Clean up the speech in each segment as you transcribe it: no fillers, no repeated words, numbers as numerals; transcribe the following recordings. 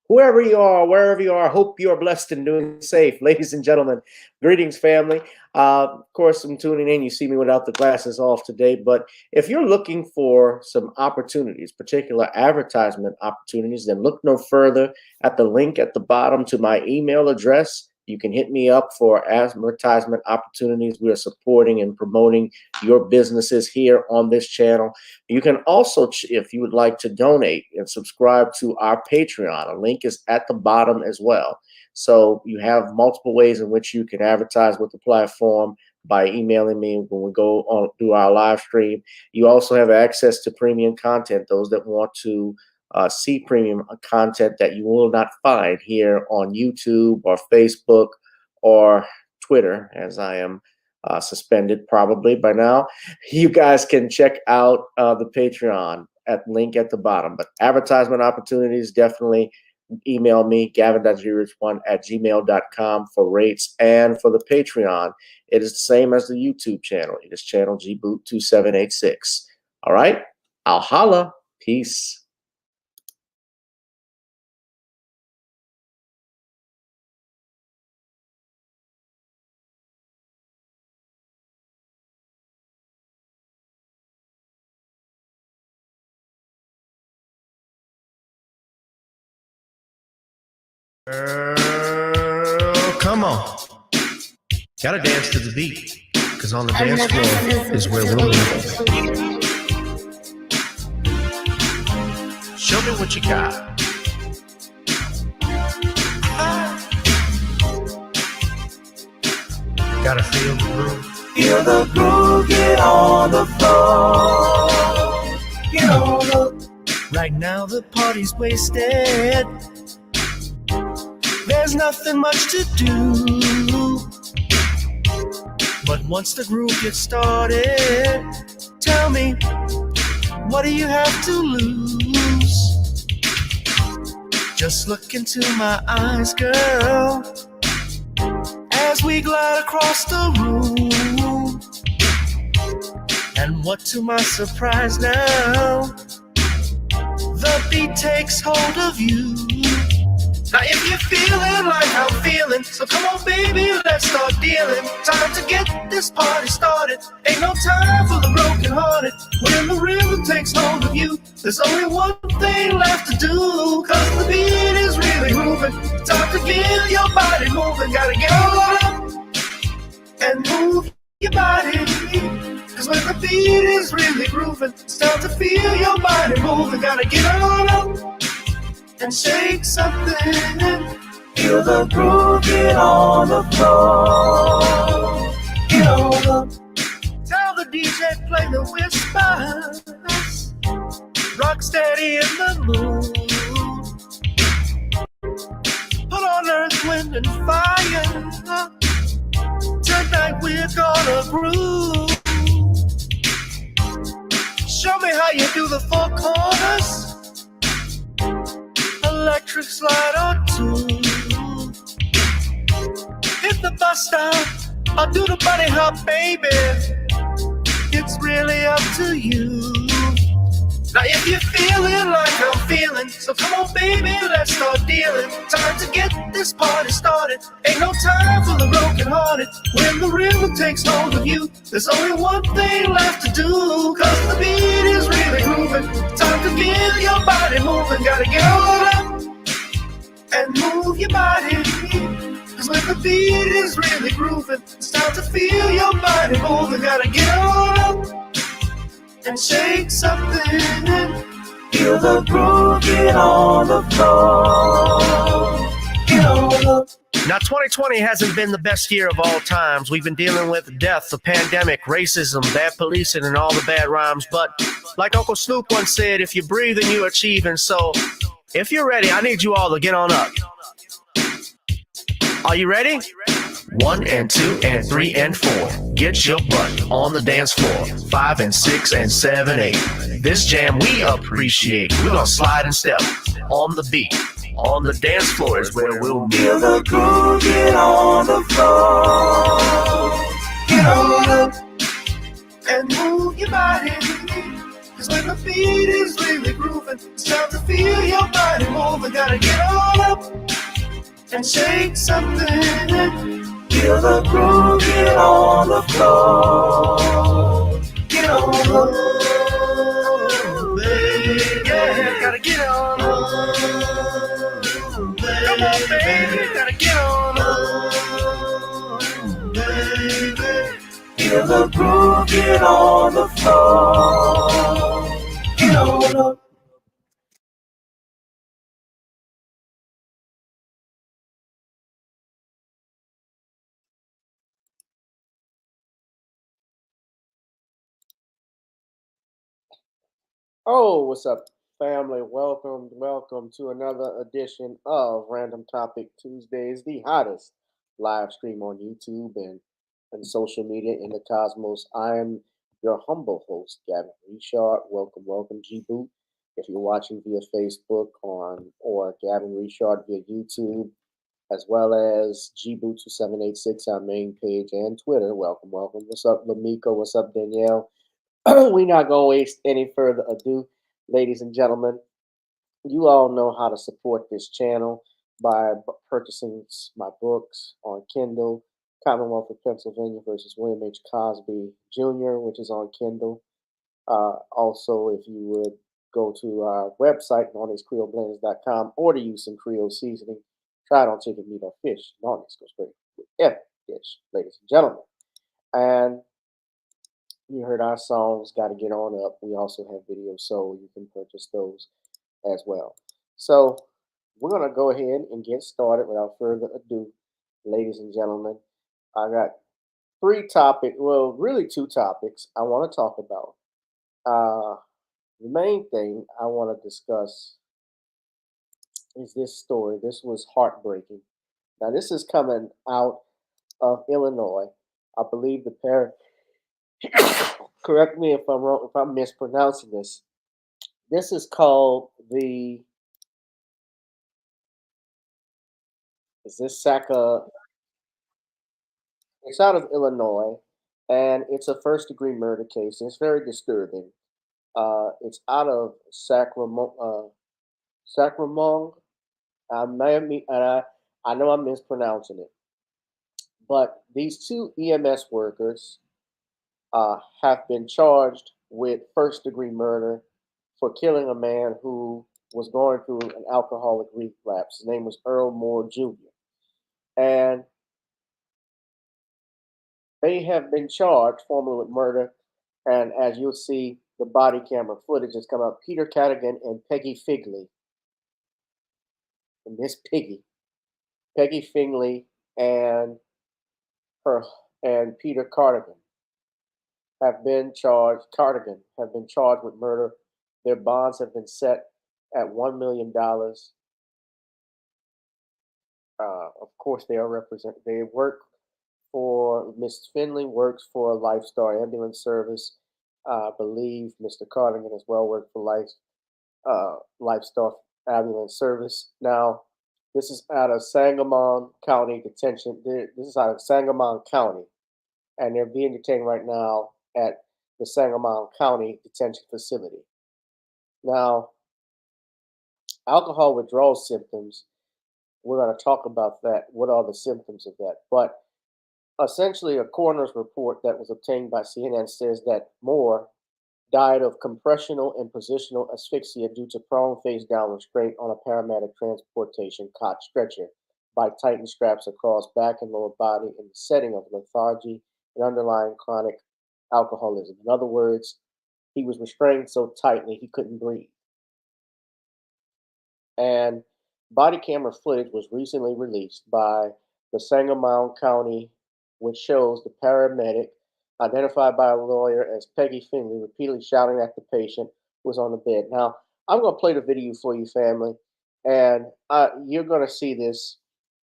Whoever you are, wherever you are, hope you are blessed and doing safe. Ladies and gentlemen, greetings, family. Of course, I'm tuning in. You see me without the glasses off today. But if you're looking for some opportunities, particular advertisement opportunities, then look no further at the link at the bottom to my email address. You can hit me up for advertisement opportunities. We are supporting and promoting your businesses here on this channel. You can also, if you would like to donate and subscribe to our Patreon, a link is at the bottom as well. So you have multiple ways in which you can advertise with the platform by emailing me when we go on through our live stream. You also have access to premium content, those that want to see premium content that you will not find here on YouTube or Facebook or Twitter, as I am suspended probably by now. You guys can check out the Patreon at link at the bottom. But advertisement opportunities, definitely email me, gavin.grich1@gmail.com for rates. And for the Patreon, it is the same as the YouTube channel. It is channel gboot2786. All right, I'll holla. Peace. Come on. Gotta dance to the beat, because on the dance floor is where we'll be. Show me what you got. Gotta feel the groove. Feel the groove, get on the floor. Get on the... Right now the party's wasted. There's nothing much to do. But once the groove gets started, tell me, what do you have to lose? Just look into my eyes, girl, as we glide across the room. And what to my surprise now, the beat takes hold of you. Now if you're feeling like I'm feeling, so come on baby, let's start dealing. Time to get this party started. Ain't no time for the broken hearted. When the rhythm takes hold of you, there's only one thing left to do. Cause the beat is really moving. Time to feel your body moving. Gotta get on up and move your body. Cause when the beat is really grooving, it's time to feel your body moving. Gotta get on up and shake something. Feel the groove, get on the floor. Get on up. Tell the DJ play the whispers. Rock steady in the mood. Put on earth, wind, and fire. Tonight we're gonna groove. Show me how you do the four corners. Electric slide or two. Hit the bus stop, I'll do the bunny hop, baby. It's really up to you. Now if you're feeling like I'm feeling, so come on baby, let's start dealing. Time to get this party started. Ain't no time for the broken hearted. When the rhythm takes hold of you, there's only one thing left to do. Cause the beat is really grooving. Time to feel your body moving. Gotta get on up and move your body. Cause when the beat is really grooving, it's time to feel your body moving. Gotta get on up and shake something. Feel the groove, get on the floor. Get on up. Now, 2020 hasn't been the best year of all times. We've been dealing with death, the pandemic, racism, bad policing, and all the bad rhymes. But like Uncle Snoop once said, if you breathe, then you're achieving. So if you're ready, I need you all to get on up. Are you ready? 1 and 2 and 3 and 4. Get your butt on the dance floor. 5 and 6 and 7, 8. This jam we appreciate. We're gonna slide and step on the beat. On the dance floor is where we'll be. Feel the groove, get on the floor. Get on up And move your body. Cause when the beat is really grooving, it's time to feel your body moving. Gotta get on up and shake something. Feel the groove, get on the floor. Get on up. Baby, yeah, gotta get on up. Come on, baby, gotta get on up. Baby. Feel the groove, get on the floor. Get on up. Oh, what's up, family? Welcome to another edition of Random Topic Tuesdays, the hottest live stream on YouTube and social media in the cosmos. I am your humble host, Gavin Richard. Welcome, G Boot. If you're watching via Facebook or Gavin Richard via YouTube, as well as G Boot 2786, our main page, and Twitter. Welcome. What's up, Lamiko? What's up, Danielle? We're not going to waste any further ado, ladies and gentlemen. You all know how to support this channel by purchasing my books on Kindle. Commonwealth of Pennsylvania versus William H. Cosby Jr., which is on Kindle. Also, if you would go to our website, NornisCreoleBlends.com, order you some Creole seasoning. Try it on chicken, meat, or fish. Nornis goes great with every dish, ladies and gentlemen. And you heard our songs, Got to Get On Up. We also have videos, so you can purchase those as well. So we're going to go ahead and get started without further ado, ladies and gentlemen. I got really two topics I want to talk about. The main thing I want to discuss is this story. This was heartbreaking. Now, this is coming out of Illinois. I believe the parent, correct me if I'm wrong, if I'm mispronouncing this. This is called is this Saka? It's out of Illinois, and it's a first-degree murder case. And it's very disturbing. It's out of Sacramento, I know I'm mispronouncing it, but these two EMS workers have been charged with first-degree murder for killing a man who was going through an alcoholic relapse. His name was Earl Moore Jr. And they have been charged formally with murder. And as you'll see, the body camera footage has come up. Peter Cadigan and Peggy Figley, and Miss Peggy Fingley, and her and Peter Cardigan have been charged. Cardigan have been charged with murder. Their bonds have been set at $1 million. Of course, they are represent. They work for Miss Finley works for Lifestar Ambulance Service. I believe Mr. Cardigan as well worked for Lifestar Ambulance Service. Now, this is out of Sangamon County Detention. This is out of Sangamon County, and they're being detained right now at the Sangamon County Detention Facility. Now, alcohol withdrawal symptoms, we're going to talk about that. What are the symptoms of that? But essentially, a coroner's report that was obtained by CNN says that Moore died of compressional and positional asphyxia due to prone face down restraint on a paramedic transportation cot stretcher by tightened straps across back and lower body in the setting of lethargy and underlying chronic alcoholism. In other words, he was restrained so tightly he couldn't breathe. And body camera footage was recently released by the Sangamon County, which shows the paramedic, identified by a lawyer as Peggy Finley, repeatedly shouting at the patient who was on the bed. Now, I'm going to play the video for you, family, and you're going to see this.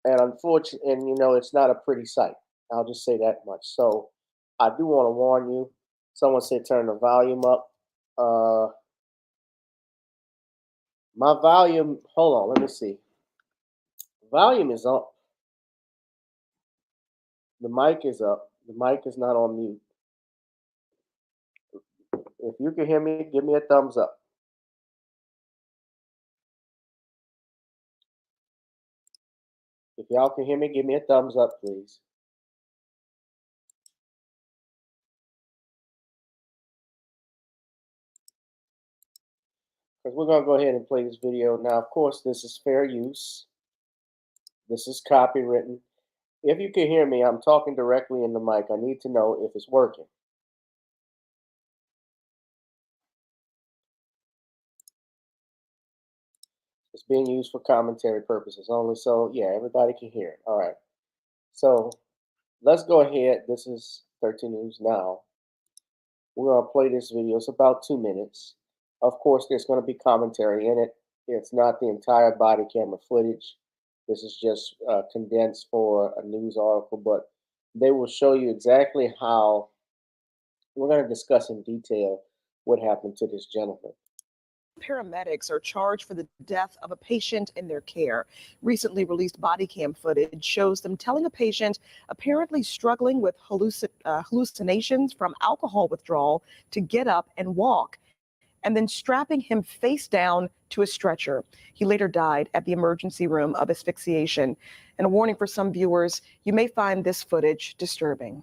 And unfortunately, and you know, it's not a pretty sight. I'll just say that much. So I do want to warn you. Someone said turn the volume up. My volume, hold on, let me see. Volume is up. The mic is up. The mic is not on mute. If you can hear me, give me a thumbs up. If y'all can hear me, give me a thumbs up, please. Because we're going to go ahead and play this video. Now, of course, this is fair use. This is copywritten. If you can hear me, I'm talking directly in the mic. I need to know if it's working. It's being used for commentary purposes only. So, yeah, everybody can hear it. All right. So, let's go ahead. This is 13 News Now. We're going to play this video. It's about 2 minutes. Of course, there's going to be commentary in it. It's not the entire body camera footage. This is just condensed for a news article, but they will show you exactly how we're going to discuss in detail what happened to this gentleman. Paramedics are charged for the death of a patient in their care. Recently released body cam footage shows them telling a patient apparently struggling with hallucinations from alcohol withdrawal to get up and walk, and then strapping him face down to a stretcher. He later died at the emergency room of asphyxiation. And a warning for some viewers, you may find this footage disturbing.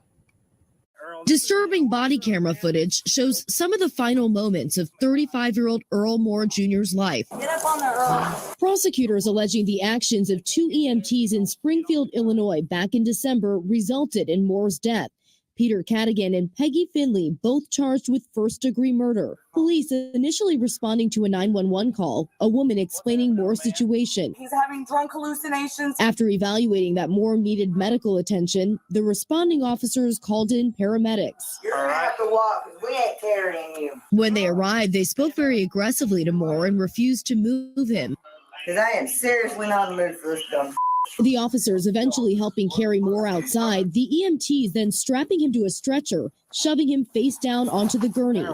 Disturbing body camera footage shows some of the final moments of 35-year-old Earl Moore Jr.'s life. Get up on there, Earl. Prosecutors alleging the actions of 2 EMTs in Springfield, Illinois back in December resulted in Moore's death. Peter Cadigan and Peggy Finley both charged with first-degree murder. Police initially responding to a 911 call, a woman explaining Moore's situation. He's having drunk hallucinations. After evaluating that Moore needed medical attention, the responding officers called in paramedics. You're going to have to walk because we ain't carrying you. When they arrived, they spoke very aggressively to Moore and refused to move him. Because I am seriously not in the mood for this dumb. The officers eventually helping carry Moore outside, the EMTs then strapping him to a stretcher, shoving him face down onto the gurney.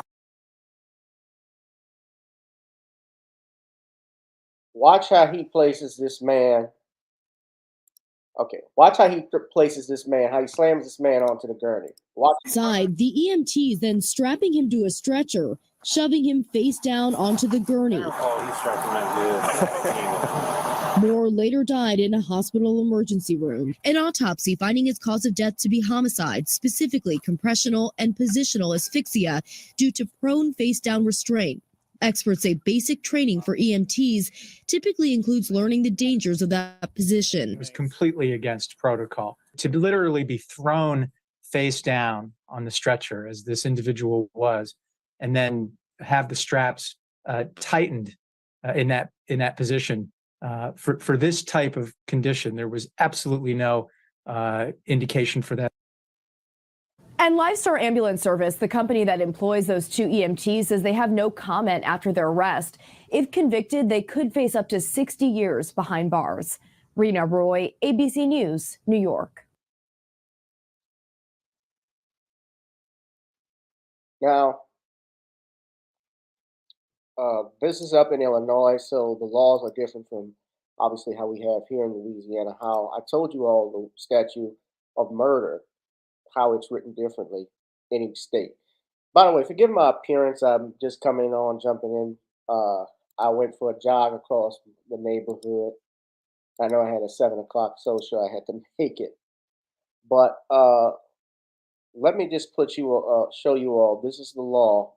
Watch how he places this man. Okay, watch how he places this man, how he slams this man onto the gurney. Watch. Outside, the EMTs then strapping him to a stretcher, shoving him face down onto the gurney. Oh, he's strapping that good. Moore later died in a hospital emergency room. An autopsy finding his cause of death to be homicide, specifically compressional and positional asphyxia due to prone face-down restraint. Experts say basic training for EMTs typically includes learning the dangers of that position. It was completely against protocol. To literally be thrown face down on the stretcher, as this individual was, and then have the straps tightened in that position. For this type of condition, there was absolutely no indication for that. And Lifestar Ambulance Service, the company that employs those two EMTs, says they have no comment after their arrest. If convicted, they could face up to 60 years behind bars. Rena Roy, ABC News, New York. Now, this is up in Illinois, so the laws are different from obviously how we have here in Louisiana. How I told you all the statute of murder, how it's written differently in each state. By the way, forgive my appearance. I'm just coming on, jumping in. I went for a jog across the neighborhood. I know I had a 7 o'clock social. I had to make it, but let me just show you all. This is the law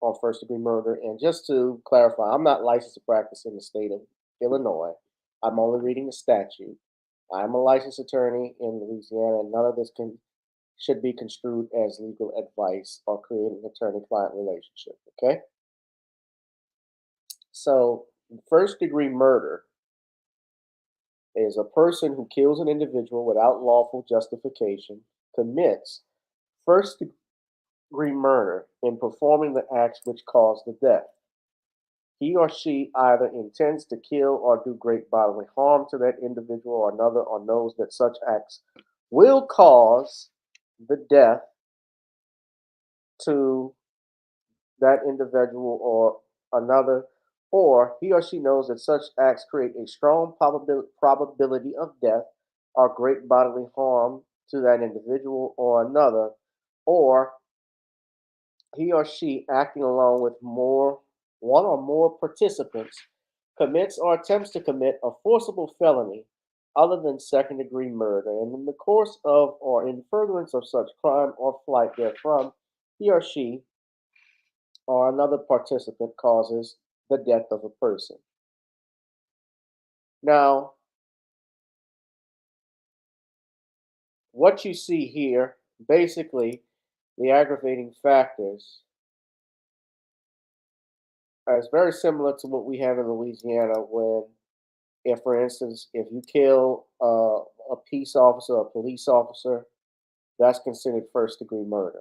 on first-degree murder, and just to clarify, I'm not licensed to practice in the state of Illinois. I'm only reading the statute. I'm a licensed attorney in Louisiana, and none of this should be construed as legal advice or create an attorney-client relationship, okay? So, first-degree murder is a person who kills an individual without lawful justification, commits first-degree murder in performing the acts which cause the death. He or she either intends to kill or do great bodily harm to that individual or another, or knows that such acts will cause the death to that individual or another, or he or she knows that such acts create a strong probability of death or great bodily harm to that individual or another, or he or she, acting along with one or more participants, commits or attempts to commit a forcible felony other than second-degree murder, and in the course of or in furtherance of such crime or flight therefrom, he or she or another participant causes the death of a person. Now, what you see here, basically, the aggravating factors is very similar to what we have in Louisiana when, if, for instance, if you kill a peace officer or police officer, that's considered first-degree murder.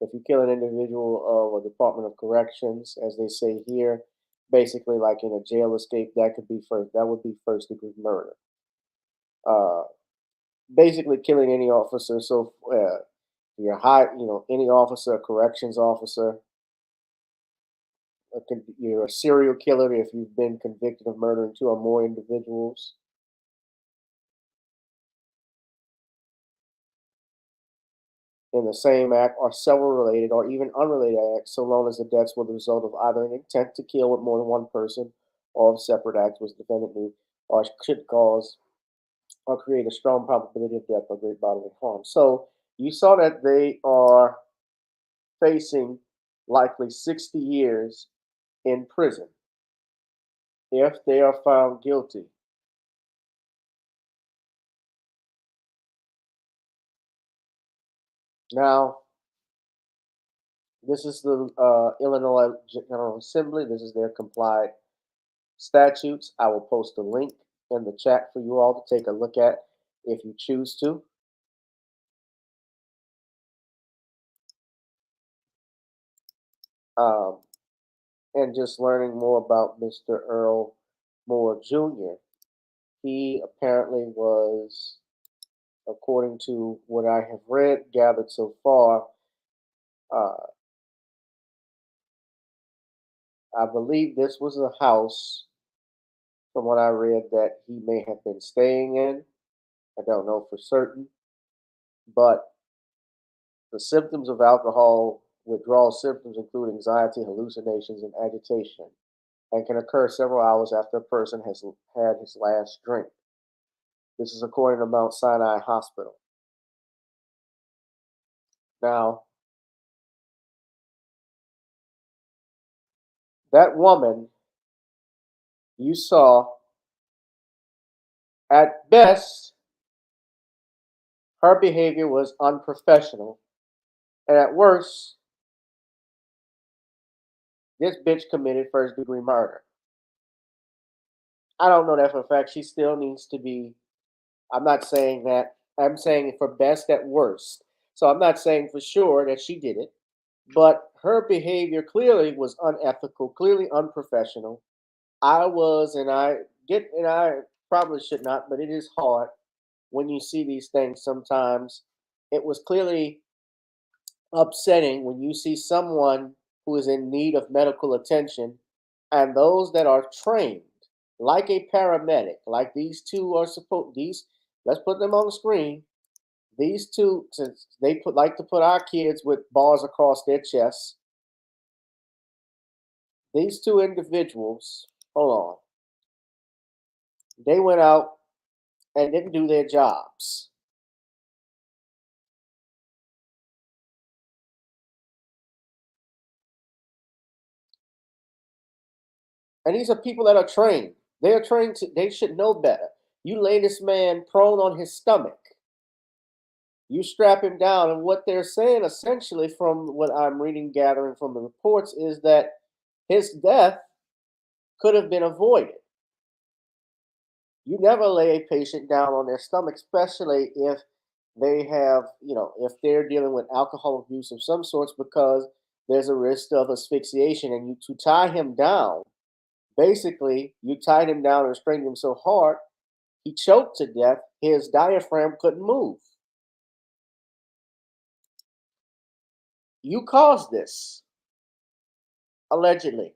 If you kill an individual of a Department of Corrections, as they say here, basically like in a jail escape, that would be first-degree murder. Basically, killing any officer. So, any officer, a corrections officer. You're a serial killer if you've been convicted of murdering 2 or more individuals. In the same act, or several related or even unrelated acts, so long as the deaths were the result of either an intent to kill with more than one person or of separate acts was defendantly or should cause or create a strong probability of death or great bodily harm. So you saw that they are facing likely 60 years in prison if they are found guilty. Now, this is the Illinois General Assembly. This is their complied statutes. I will post a link in the chat for you all to take a look at if you choose to. And just learning more about Mr. Earl Moore Jr. He apparently was, according to what I have gathered so far, I believe this was a house, from what I read, that he may have been staying in. I don't know for certain, but the symptoms of alcohol withdrawal symptoms include anxiety, hallucinations, and agitation. and can occur several hours after a person has had his last drink. This is according to Mount Sinai Hospital. Now, that woman you saw, at best, her behavior was unprofessional, and at worst, this bitch committed first-degree murder. I don't know that for a fact. She still needs to be. I'm not saying that. I'm saying for best at worst. So I'm not saying for sure that she did it, but her behavior clearly was unethical, clearly unprofessional. And I probably should not, but it is hard when you see these things sometimes. It was clearly upsetting when you see someone who is in need of medical attention and those that are trained like a paramedic, like these two are supposed, let's put them on the screen. These two, since they like to put our kids with bars across their chests, these two individuals, hold on, they went out and didn't do their jobs. And these are people that are trained. They are trained they should know better. You lay this man prone on his stomach. You strap him down, and what they're saying essentially from what I'm reading, gathering from the reports, is that his death could have been avoided. You never lay a patient down on their stomach, especially if they have, if they're dealing with alcohol abuse of some sorts, because there's a risk of asphyxiation. And to tie him down, basically, you tied him down and restrained him so hard, he choked to death. His diaphragm couldn't move. You caused this, allegedly.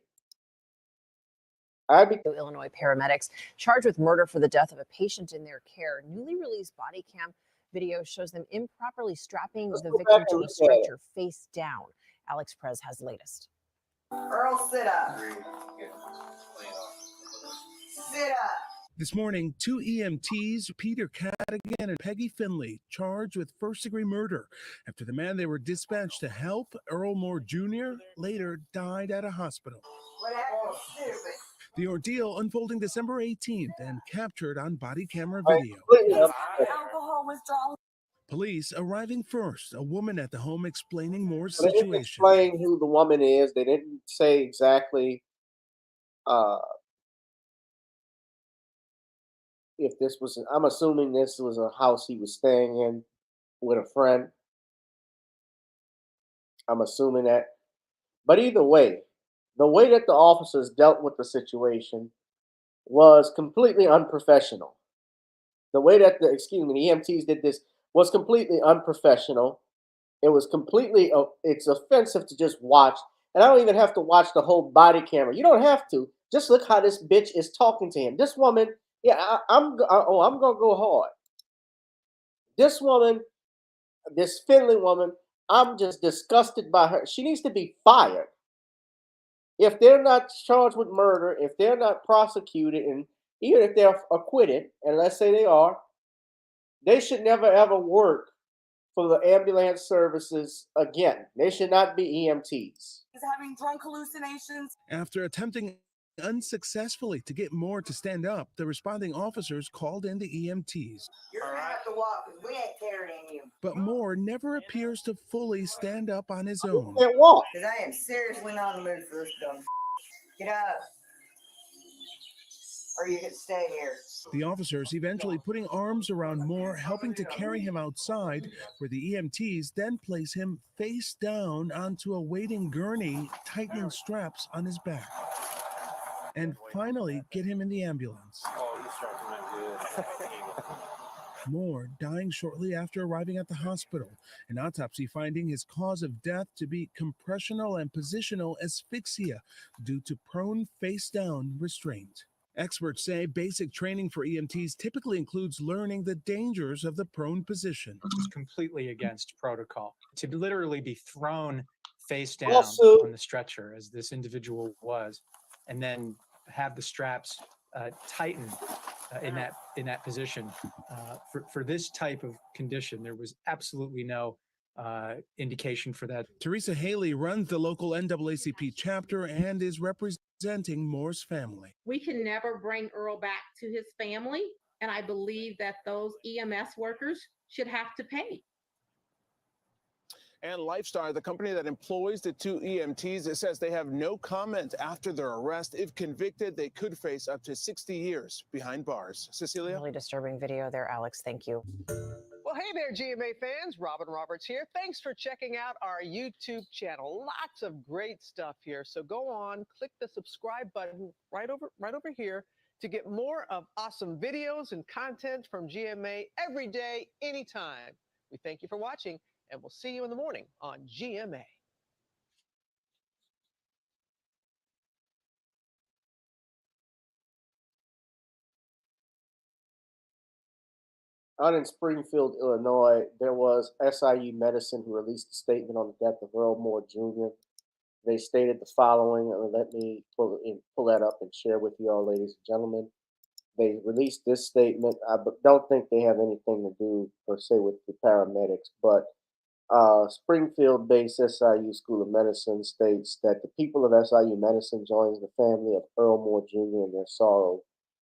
Illinois paramedics charged with murder for the death of a patient in their care. Newly released body cam video shows them improperly strapping the victim to a stretcher face down. Alex Perez has the latest. Earl, sit up. Sit up. This morning, 2 EMTs, Peter Cadigan and Peggy Finley, charged with first-degree murder after the man they were dispatched to help, Earl Moore Jr., later died at a hospital. What happened? Stupid. The ordeal unfolding December 18th and captured on body camera video. Alcohol withdrawal. Police arriving first, a woman at the home explaining Moore's They didn't situation. explain who the woman is. They didn't say exactly if this was, I'm assuming this was a house he was staying in with a friend. I'm assuming that. But either way, the way that the officers dealt with the situation was completely unprofessional. The way that the EMTs did this was completely unprofessional. It was completely, it's offensive to just watch. And I don't even have to watch the whole body camera. You don't have to. Just look how this bitch is talking to him. This woman, I'm gonna go hard. This woman, this Finley woman, I'm just disgusted by her. She needs to be fired. If they're not charged with murder, if they're not prosecuted, and even if they're acquitted, and let's say they are, they should never ever work for the ambulance services again. They should not be EMTs. He's having drunk hallucinations. After attempting unsuccessfully to get Moore to stand up, the responding officers called in the EMTs. You're gonna have to walk because we ain't carrying you. But Moore never appears to fully stand up on his own. He can't walk. Because I am seriously not in the mood for this dumb. Get up. Or you can stay here. The officers eventually putting arms around Moore, helping to carry him outside, where the EMTs then place him face down onto a waiting gurney, tightening straps on his back. And finally get him in the ambulance. Moore dying shortly after arriving at the hospital, an autopsy finding his cause of death to be compressional and positional asphyxia due to prone face-down restraint. Experts say basic training for EMTs typically includes learning the dangers of the prone position. It's completely against protocol. To literally be thrown face down Lawsuit. on the stretcher, as this individual was, and then have the straps tightened in that position. For this type of condition, there was absolutely no indication for that. Teresa Haley runs the local NAACP chapter and is representing Moore's family. We can never bring Earl back to his family, and I believe that those EMS workers should have to pay. And Lifestar, the company that employs the two EMTs, it says they have no comment after their arrest. If convicted, they could face up to 60 years behind bars. Cecilia? Really disturbing video there, Alex. Thank you. Well, hey there, GMA fans. Robin Roberts here. Thanks for checking out our YouTube channel. Lots of great stuff here. So go on, click the subscribe button right over here to get more of awesome videos and content from GMA every day, anytime. We thank you for watching, and we'll see you in the morning on GMA. Out in Springfield, Illinois, there was SIU Medicine who released a statement on the death of Earl Moore Jr. They stated the following. Let me pull that up and share with you all, ladies and gentlemen. They released this statement. I don't think they have anything to do, per se, with the paramedics, but Springfield-based SIU School of Medicine states that the people of SIU Medicine joins the family of Earl Moore Jr. in their sorrow,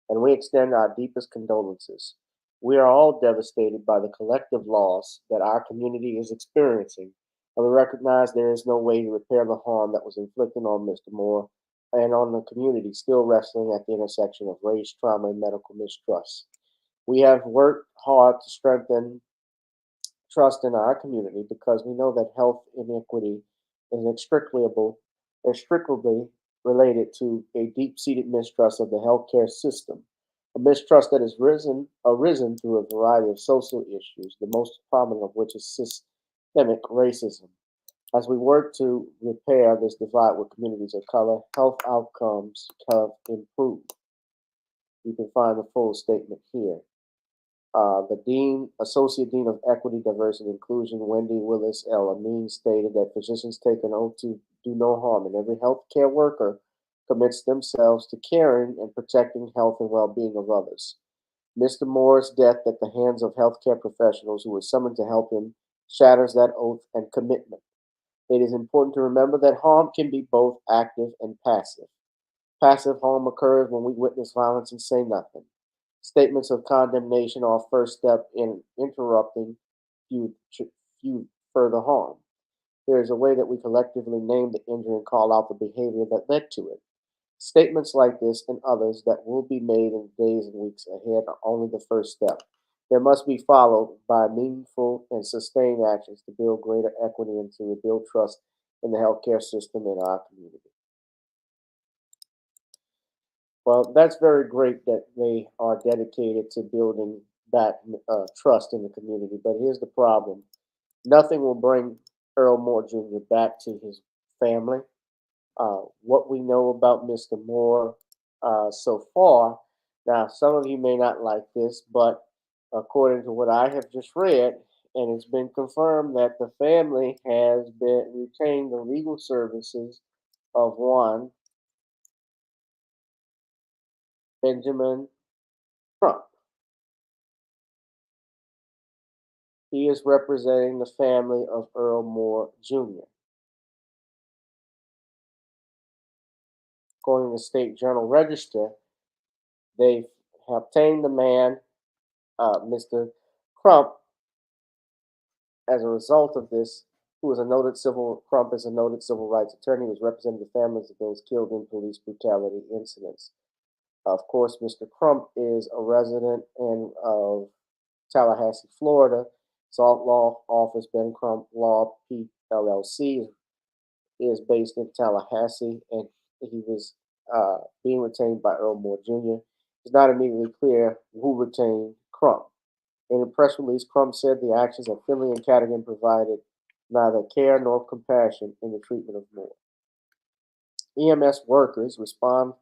and we extend our deepest condolences. We are all devastated by the collective loss that our community is experiencing, and we recognize there is no way to repair the harm that was inflicted on Mr. Moore and on the community still wrestling at the intersection of race, trauma, and medical mistrust. We have worked hard to strengthen trust in our community because we know that health inequity is inextricably related to a deep-seated mistrust of the healthcare system, a mistrust that has arisen through a variety of social issues, the most prominent of which is systemic racism. As we work to repair this divide with communities of color, health outcomes have improved. You can find the full statement here. The Associate Dean of Equity, Diversity, and Inclusion, Wendy Willis L. Amin, stated that physicians take an oath to do no harm, and every healthcare worker commits themselves to caring and protecting health and well-being of others. Mr. Moore's death at the hands of healthcare professionals who were summoned to help him shatters that oath and commitment. It is important to remember that harm can be both active and passive. Passive harm occurs when we witness violence and say nothing. Statements of condemnation are a first step in interrupting further harm. There is a way that we collectively name the injury and call out the behavior that led to it. Statements like this and others that will be made in days and weeks ahead are only the first step. There must be followed by meaningful and sustained actions to build greater equity and to rebuild trust in the healthcare system in our community. Well, that's very great that they are dedicated to building back trust in the community. But here's the problem. Nothing will bring Earl Moore Jr. back to his family. What we know about Mr. Moore so far, now some of you may not like this, but according to what I have just read, and it's been confirmed that the family has retained the legal services of one Benjamin Trump. He is representing the family of Earl Moore Jr. According to the State Journal Register, they have obtained the man, Mr. Crump, as a result of this, Crump is a noted civil rights attorney who has represented the families of those killed in police brutality incidents. Of course, Mr. Crump is a resident of Tallahassee, Florida. Salt Law Office, Ben Crump Law, LLC, is based in Tallahassee, and he was being retained by Earl Moore Jr. It's not immediately clear who retained Crump. In a press release, Crump said the actions of Finley and Cadigan provided neither care nor compassion in the treatment of Moore. EMS workers respond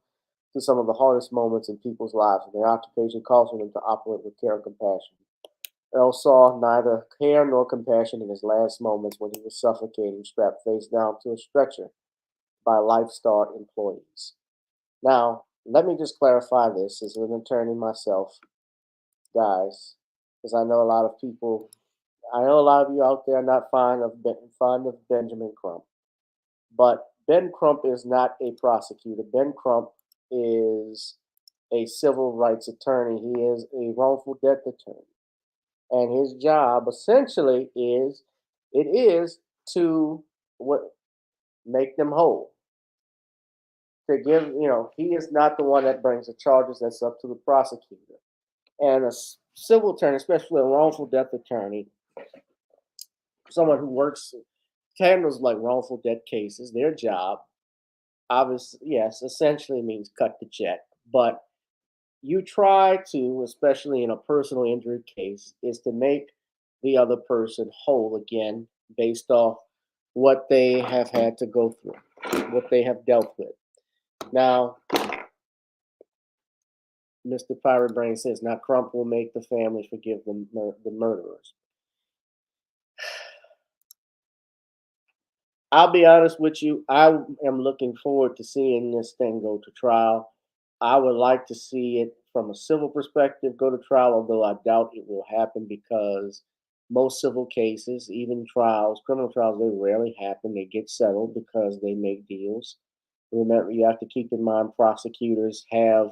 to some of the hardest moments in people's lives, and their occupation calls for them to operate with care and compassion. Earl saw neither care nor compassion in his last moments when he was suffocating, strapped face down to a stretcher by Lifestar employees. Now, let me just clarify this as an attorney myself, guys, because I know a lot of people, I know a lot of you out there are not fond of Benjamin Crump, but Ben Crump is not a prosecutor. Ben Crump is a civil rights attorney. He is a wrongful death attorney, and his job essentially is to what make them whole. To give, he is not the one that brings the charges. That's up to the prosecutor. And a civil attorney, especially a wrongful death attorney, someone who handles like wrongful death cases, their job, obviously, yes, essentially means cut the check. But you try to, especially in a personal injury case, is to make the other person whole again based off what they have had to go through, what they have dealt with. Now, Mr. Pirate Brain says, now Crump will make the family forgive the murderers. I'll be honest with you. I am looking forward to seeing this thing go to trial. I would like to see it from a civil perspective go to trial, although I doubt it will happen because most civil cases, even trials, criminal trials, they rarely happen. They get settled because they make deals. Remember, you have to keep in mind prosecutors have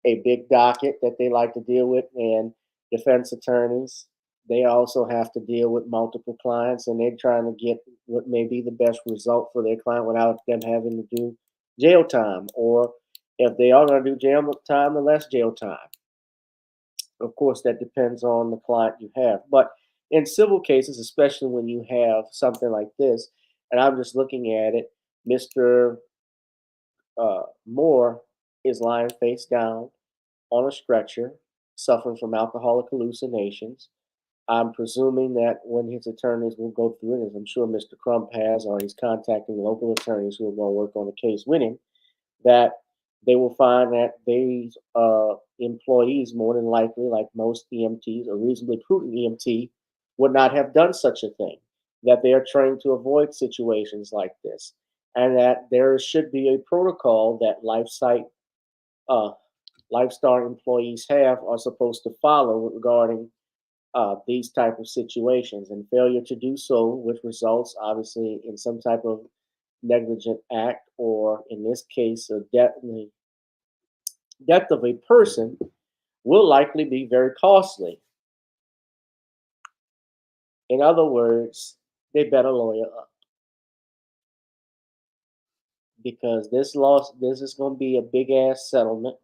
a big docket that they like to deal with, and defense attorneys, they also have to deal with multiple clients, and they're trying to get what may be the best result for their client without them having to do jail time, or if they are going to do jail time, the less jail time. Of course, that depends on the client you have. But in civil cases, especially when you have something like this, and I'm just looking at it, Mr. Moore is lying face down on a stretcher, suffering from alcoholic hallucinations. I'm presuming that when his attorneys will go through it, as I'm sure Mr. Crump has, or he's contacting local attorneys who are going to work on the case with him, that they will find that these employees, more than likely, like most EMTs, a reasonably prudent EMT, would not have done such a thing, that they are trained to avoid situations like this, and that there should be a protocol that Lifestar employees are supposed to follow regarding these type of situations, and failure to do so, which results obviously in some type of negligent act, or in this case, a death of a person, will likely be very costly. In other words, they better lawyer up, because this is going to be a big ass settlement,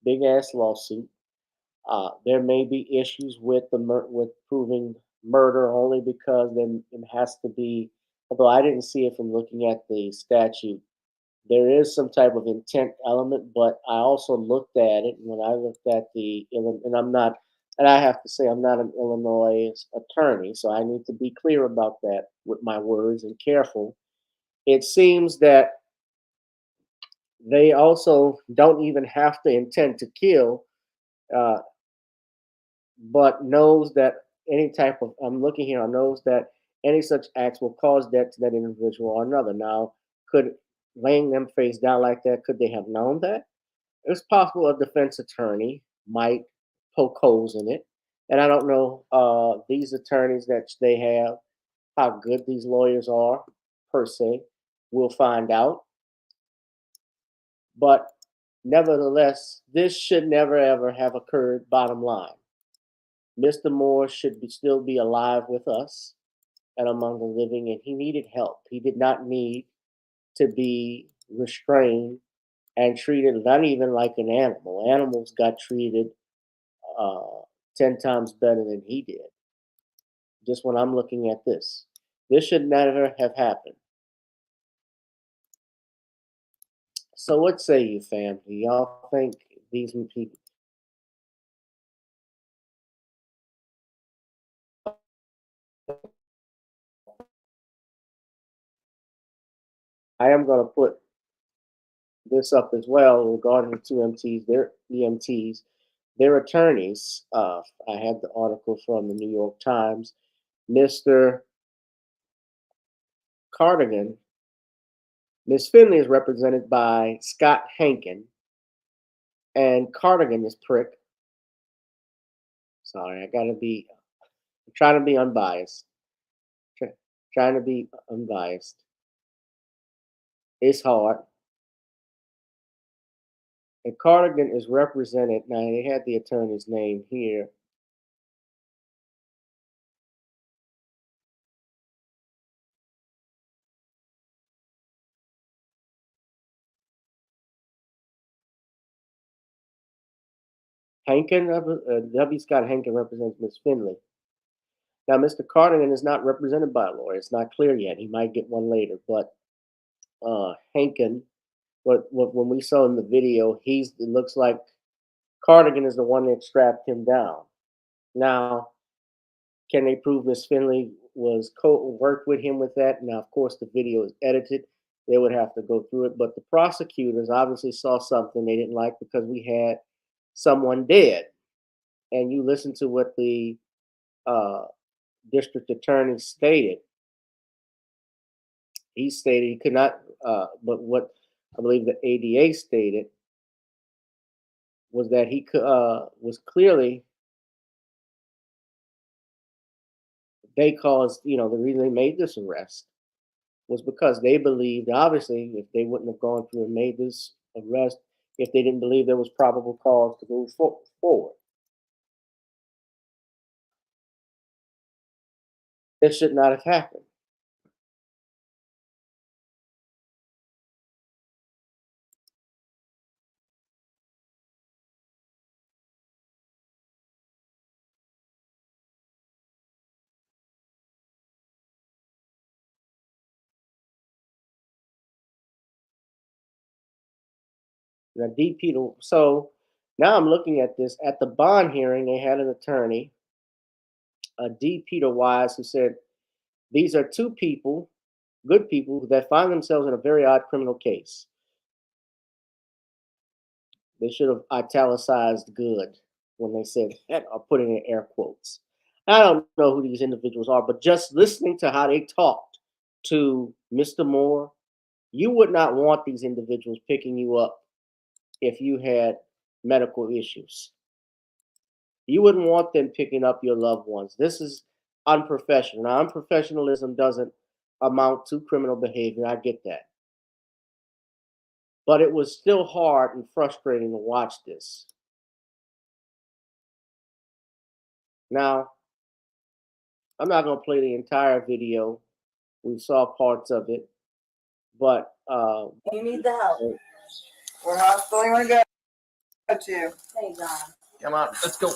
big ass lawsuit. There may be issues with with proving murder only because then it has to be. Although I didn't see it from looking at the statute, there is some type of intent element. But I also looked at it, and when I looked at and I'm not, and I have to say I'm not an Illinois attorney, so I need to be clear about that with my words and careful. It seems that they also don't even have to intend to kill. Uh, but knows that any type of I'm looking here, knows that any such acts will cause death to that individual or another. Now, could laying them face down like that, could they have known that? It's possible a defense attorney might poke holes in it. And I don't know these attorneys that they have, how good these lawyers are per se. We'll find out. But nevertheless, this should never ever have occurred, bottom line. Mr. Moore should still be alive with us and among the living, and he needed help. He did not need to be restrained and treated not even like an animal. Animals got treated 10 times better than he did. Just when I'm looking at this, this should never have happened. So what say you, family? Y'all think these people? I am going to put this up as well regarding the two EMTs, their attorneys. I had the article from the New York Times. Mr. Cardigan Miss Finley is represented by Scott Hankin, and Cardigan is prick. Sorry, I'm trying to be unbiased. Trying to be unbiased. It's hard. And Cardigan is represented, now they had the attorney's name here. W. Scott Hankin represents Miss Finley. Now, Mr. Cardigan is not represented by a lawyer. It's not clear yet. He might get one later. But Hankin, when we saw in the video, it looks like Cardigan is the one that strapped him down. Now, can they prove Miss Finley worked with him with that? Now, of course, the video is edited. They would have to go through it. But the prosecutors obviously saw something they didn't like because we had someone dead. And you listen to what the district attorney stated. He stated he could not, but what I believe the ADA stated was that he was clearly, the reason they made this arrest was because they believed, obviously, if they wouldn't have gone through and made this arrest, if they didn't believe there was probable cause to move forward. This should not have happened. Now, so now I'm looking at this. At the bond hearing, they had an attorney, D. Peter Wise, who said, these are two people, good people, that find themselves in a very odd criminal case. They should have italicized good when they said that, or put it in air quotes. I don't know who these individuals are, but just listening to how they talked to Mr. Moore, you would not want these individuals picking you up if you had medical issues. You wouldn't want them picking up your loved ones. This is unprofessional. Now, unprofessionalism doesn't amount to criminal behavior. I get that. But it was still hard and frustrating to watch this. Now, I'm not going to play the entire video. We saw parts of it. But You need the help. Where hospital you want to go to? Hey, John. Come on, let's go.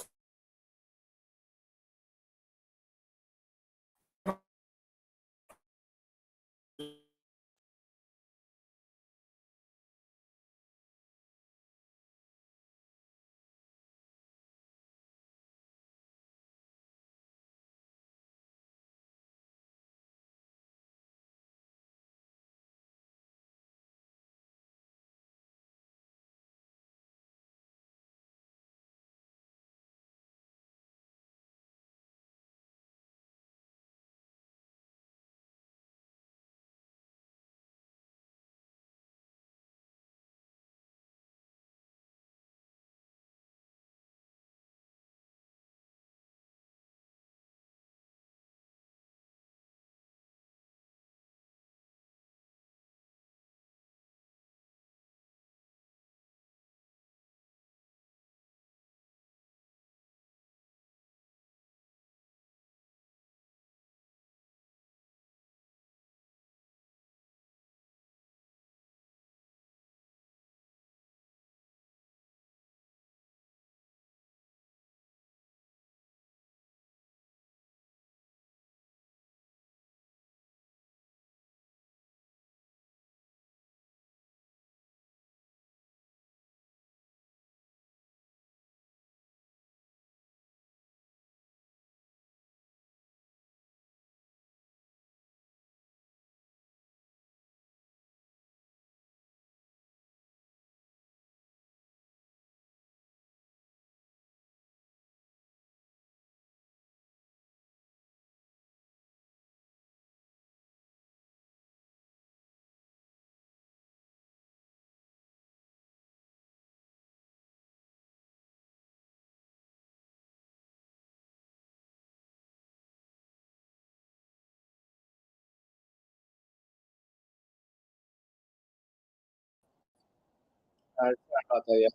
Sorry about that, yeah.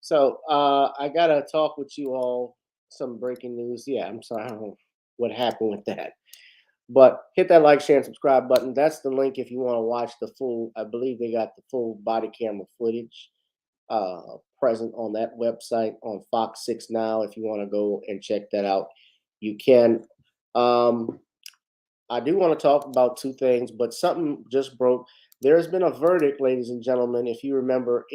So I gotta talk with you all. Some breaking news. Yeah, I'm sorry. I don't know what happened with that. But hit that like, share, and subscribe button. That's the link if you want to watch the full. I believe they got the full body camera footage present on that website on Fox 6 Now. If you want to go and check that out, you can. I do want to talk about two things, but something just broke. There's been a verdict, ladies and gentlemen, if you remember,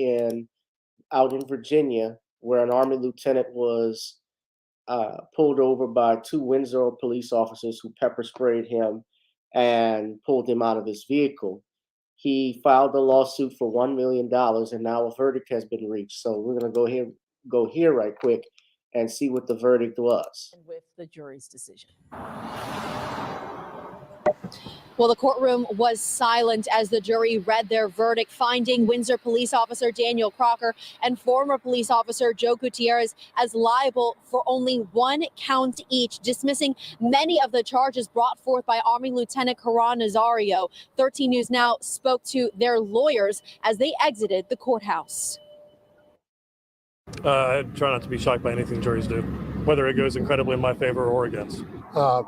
out in Virginia, where an Army lieutenant was pulled over by two Windsor police officers who pepper sprayed him and pulled him out of his vehicle. He filed a lawsuit for $1 million, and now a verdict has been reached. So we're going to go here right quick and see what the verdict was. With the jury's decision. Well, the courtroom was silent as the jury read their verdict, finding Windsor police officer Daniel Crocker and former police officer Joe Gutierrez as liable for only one count each, dismissing many of the charges brought forth by Army Lieutenant Karan Nazario. 13 News Now spoke to their lawyers as they exited the courthouse. I try not to be shocked by anything juries do, whether it goes incredibly in my favor or against.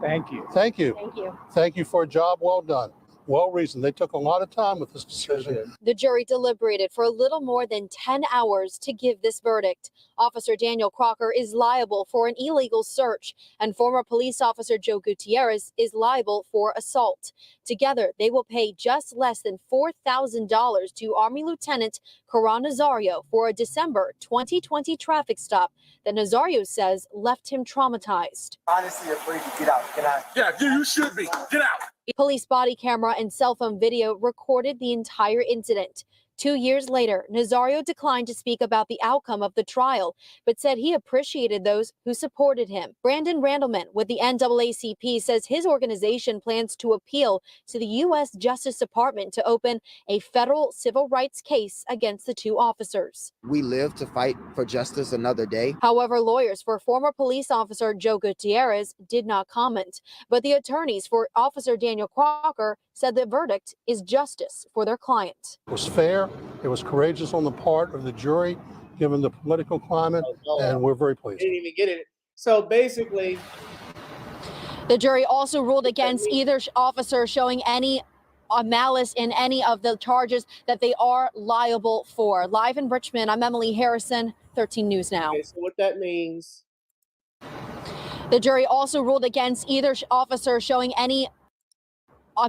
Thank you. Thank you. Thank you. Thank you for a job well done. Well reasoned. They took a lot of time with this decision. The jury deliberated for a little more than 10 hours to give this verdict. Officer Daniel Crocker is liable for an illegal search, and former police officer Joe Gutierrez is liable for assault. Together, they will pay just less than $4,000 to Army Lieutenant Karan Nazario for a December 2020 traffic stop that Nazario says left him traumatized. Honestly afraid to get out. Can I? Yeah, you should be. Get out. Police body camera and cell phone video recorded the entire incident. 2 years later, Nazario declined to speak about the outcome of the trial, but said he appreciated those who supported him. Brandon Randleman with the NAACP says his organization plans to appeal to the U.S. Justice Department to open a federal civil rights case against the two officers. We live to fight for justice another day. However, lawyers for former police officer Joe Gutierrez did not comment, but the attorneys for Officer Daniel Crocker said the verdict is justice for their client. It was fair. It was courageous on the part of the jury, given the political climate, and we're very pleased. Didn't even get it. So basically, the jury also ruled against either officer showing any malice in any of the charges that they are liable for. Live in Richmond, I'm Emily Harrison, 13 News Now. Okay, so what that means. The jury also ruled against either officer showing any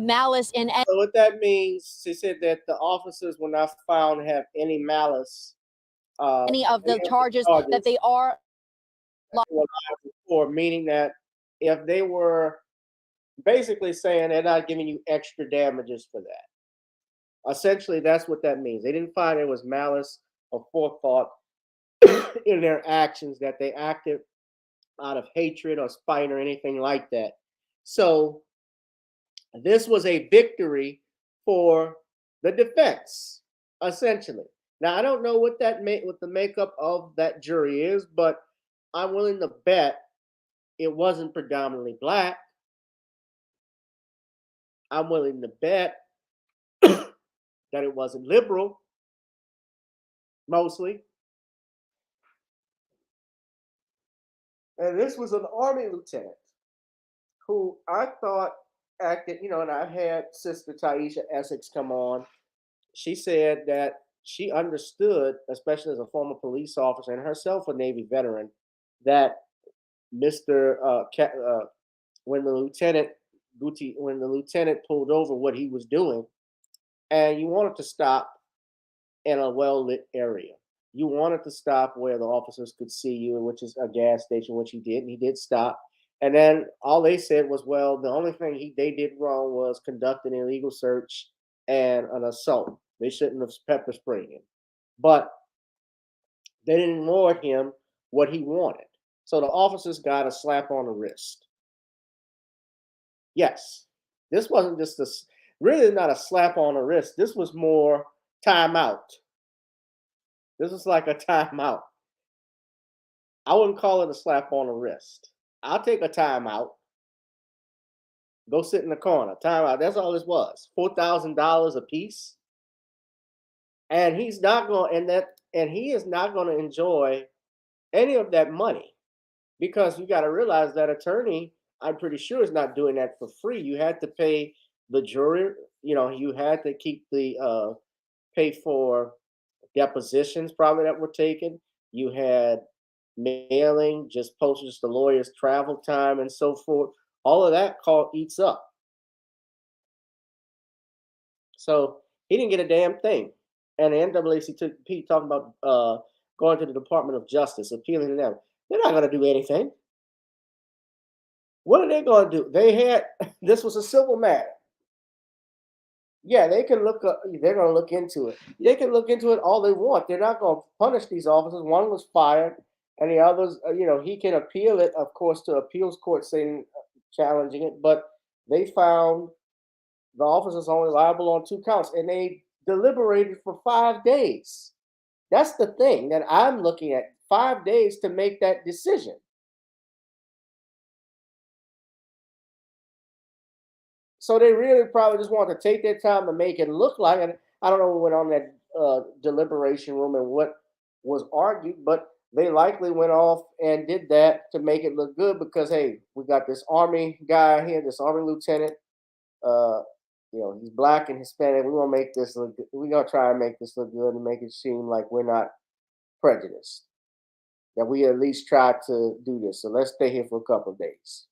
malice in any. So what that means, she said that the officers were not found to have any malice. Any of the charges that they are liable for, meaning that if they were basically saying they're not giving you extra damages for that. Essentially, that's what that means. They didn't find there was malice or forethought in their actions, that they acted out of hatred or spite or anything like that. So this was a victory for the defense, essentially. Now, I don't know what what the makeup of that jury is, but I'm willing to bet it wasn't predominantly black. I'm willing to bet that it wasn't liberal, mostly. And this was an Army lieutenant who I thought acted, and I've had Sister Taisha Essex come on. She said that she understood, especially as a former police officer and herself a Navy veteran, that when the lieutenant pulled over what he was doing, and you wanted to stop in a well-lit area. You wanted to stop where the officers could see you, which is a gas station, which he did, and he did stop. And then all they said was, well, the only thing they did wrong was conduct an illegal search and an assault. They shouldn't have pepper sprayed him. But they didn't award him what he wanted. So the officers got a slap on the wrist. Yes, this wasn't just really not a slap on the wrist. This was more timeout. This was like a timeout. I wouldn't call it a slap on the wrist. I'll take a timeout. Go sit in the corner. Timeout. That's all this was. $4,000 a piece. and he's not going and he is not going to enjoy any of that money, because you got to realize that attorney, I'm pretty sure, is not doing that for free. You had to pay the jury, you had to keep the pay for depositions probably that were taken. You had mailing, just postage, the lawyer's travel time, and so forth. All of that call eats up. So he didn't get a damn thing. And the NAACP talking about going to the Department of Justice, appealing to them. They're not going to do anything. What are they going to do? They had this was a civil matter. Yeah, they can look up. They're going to look into it. They can look into it all they want. They're not going to punish these officers. One was fired, and the others, he can appeal it, of course, to appeals court, saying challenging it. But they found the officers only liable on 2 counts, and they deliberated for 5 days. That's the thing that I'm looking at. 5 days to make that decision. So they really probably just want to take their time to make it look like, and I don't know what went on in that deliberation room and what was argued, but they likely went off and did that to make it look good because, hey, we got this Army guy here, this Army lieutenant, he's black and Hispanic. We want to make this look good. We're going to try and make this look good and make it seem like we're not prejudiced, that we at least tried to do this. So let's stay here for a couple of days.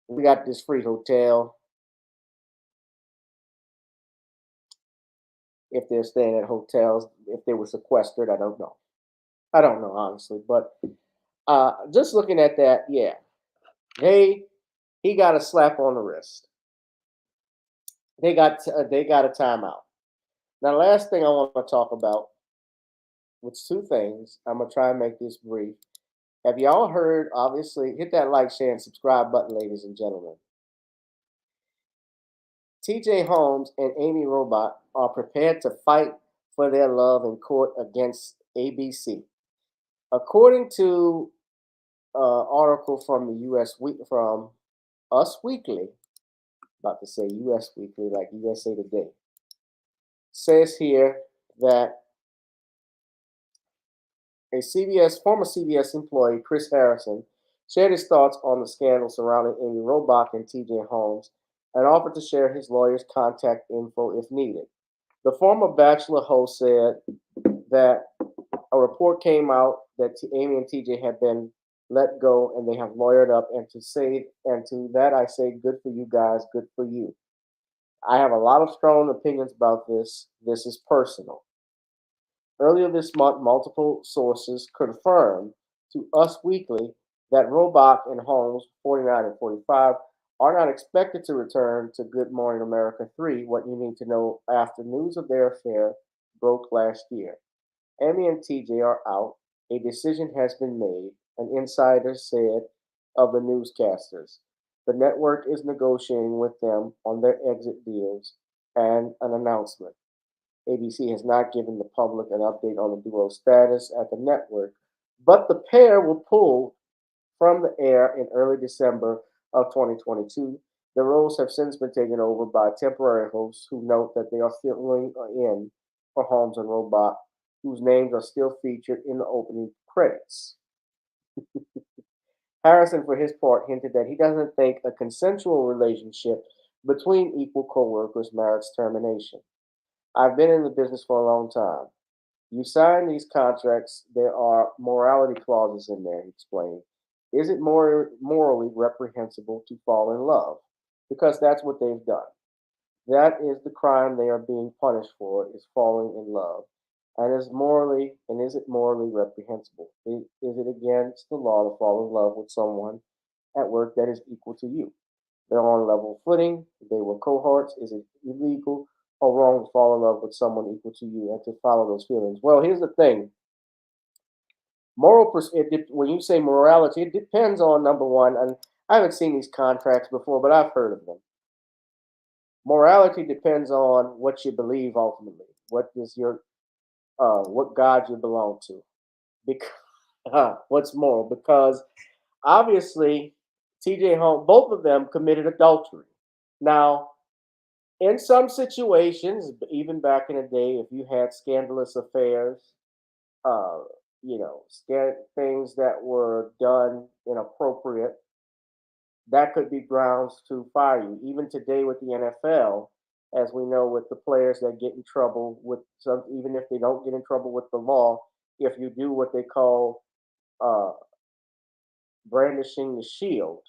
We got this free hotel. If they're staying at hotels, if they were sequestered, I don't know. I don't know, honestly. But just looking at that, yeah, he got a slap on the wrist. They got a timeout. Now, the last thing I want to talk about, with 2 things. I'm gonna try and make this brief. Have y'all heard? Obviously, hit that like, share, and subscribe button, ladies and gentlemen. TJ Holmes and Amy Robach are prepared to fight for their love in court against ABC. According to an article from from Us Weekly, about to say US Weekly, like USA Today, says here that a former CBS employee, Chris Harrison, shared his thoughts on the scandal surrounding Amy Robach and TJ Holmes and offered to share his lawyer's contact info if needed. The former Bachelor host said that a report came out that Amy and TJ had been let go and they have lawyered up, and to that I say, good for you guys, good for you. I have a lot of strong opinions about this. This is personal. Earlier this month, multiple sources confirmed to Us Weekly that Robach and Holmes, 49 and 45, are not expected to return to Good Morning America 3, What You Need to Know, after news of their affair broke last year. Amy and TJ are out. A decision has been made, an insider said of the newscasters. The network is negotiating with them on their exit deals and an announcement. ABC has not given the public an update on the duo's status at the network, but the pair were pulled from the air in early December of 2022. The roles have since been taken over by temporary hosts who note that they are filling in for Holmes and Robach, whose names are still featured in the opening credits. Harrison, for his part, hinted that he doesn't think a consensual relationship between equal co-workers merits termination. I've been in the business for a long time. You sign these contracts, there are morality clauses in there, he explained. Is it morally reprehensible to fall in love? Because that's what they've done. That is the crime they are being punished for, is falling in love. And is it morally reprehensible? Is it against the law to fall in love with someone at work that is equal to you? They're on level footing. They were cohorts. Is it illegal or wrong to fall in love with someone equal to you and to follow those feelings? Well, here's the thing. When you say morality, it depends on, number one, and I haven't seen these contracts before, but I've heard of them. Morality depends on what you believe ultimately. What God you belong to. What's moral? Because obviously, TJ Holmes, both of them committed adultery. Now, in some situations, even back in the day, if you had scandalous affairs, uh, things that were done inappropriate, that could be grounds to fire you. Even today with the NFL, as we know, with the players that get in trouble with some, even if they don't get in trouble with the law, if you do what they call uh, brandishing the shield,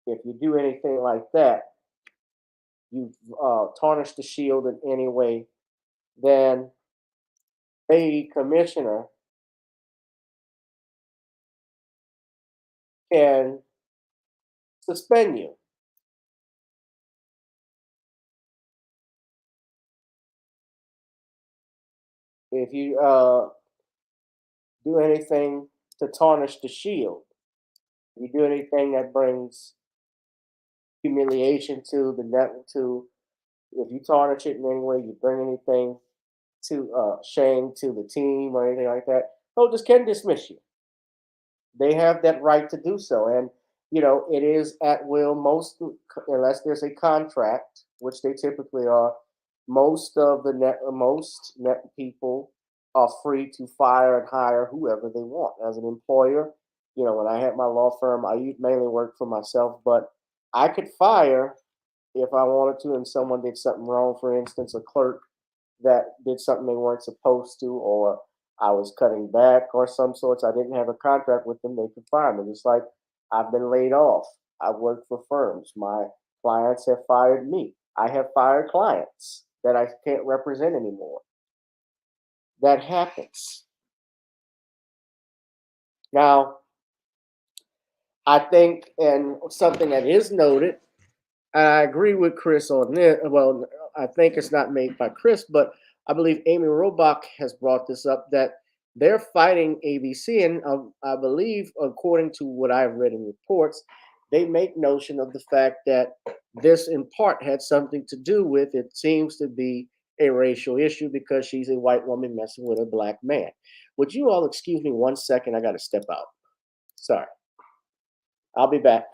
if you do anything like that, you tarnish the shield in any way, then a commissioner can suspend you. If you do anything to tarnish the shield, you do anything that brings humiliation to the net, to if you tarnish it in any way, you bring anything to shame to the team or anything like that, coaches can dismiss you. They have that right to do so, and it is at will. Most, unless there's a contract, which they typically are, most net people are free to fire and hire whoever they want. As an employer, when I had my law firm, I mainly worked for myself, but I could fire if I wanted to, and someone did something wrong. For instance, a clerk that did something they weren't supposed to, or I was cutting back or some sorts. I didn't have a contract with them. They could fire me. Just like I've been laid off. I've worked for firms. My clients have fired me. I have fired clients that I can't represent anymore. That happens. Now, I think, and something that is noted, and I agree with Chris on this. Well, I think it's not made by Chris, but I believe Amy Robach has brought this up, that they're fighting ABC, and I believe, according to what I've read in reports, they make notion of the fact that this in part had something to do with, it seems to be a racial issue because she's a white woman messing with a black man. Would you all excuse me 1 second? I got to step out. Sorry. I'll be back.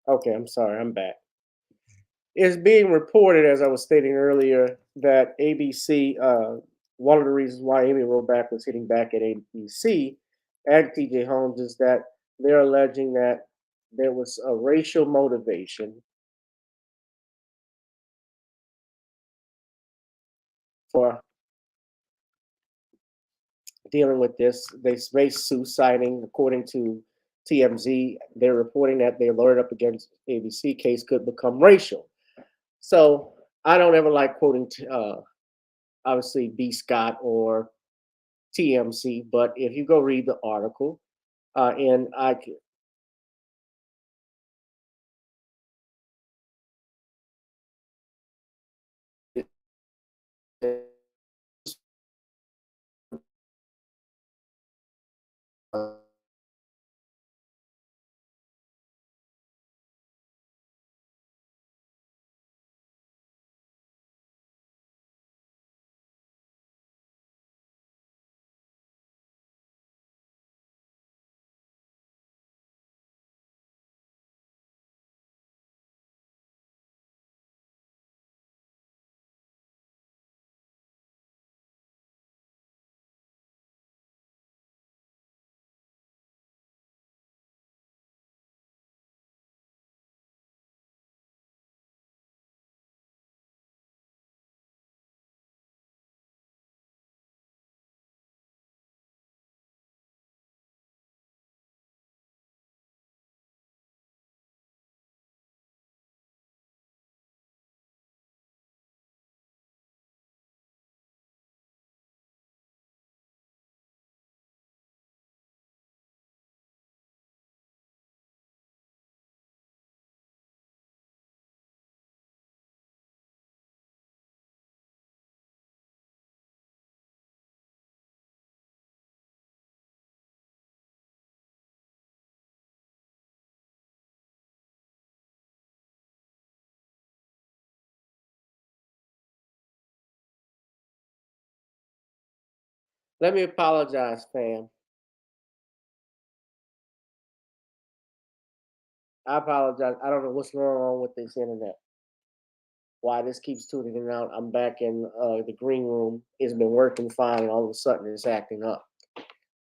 Okay, I'm sorry, I'm back. It's being reported, as I was stating earlier, that ABC, one of the reasons why Amy Robach was hitting back at ABC and TJ Holmes is that they're alleging that there was a racial motivation for dealing with this. They race Sue citing, according to TMZ, they're reporting that their lawyer up against ABC case could become racial. So I don't ever like quoting, obviously, B. Scott or TMC, but if you go read the article, and I Let me apologize, fam. I apologize. I don't know what's going on with this internet. Why this keeps tuning in and out. I'm back in the green room. It's been working fine, and all of a sudden it's acting up.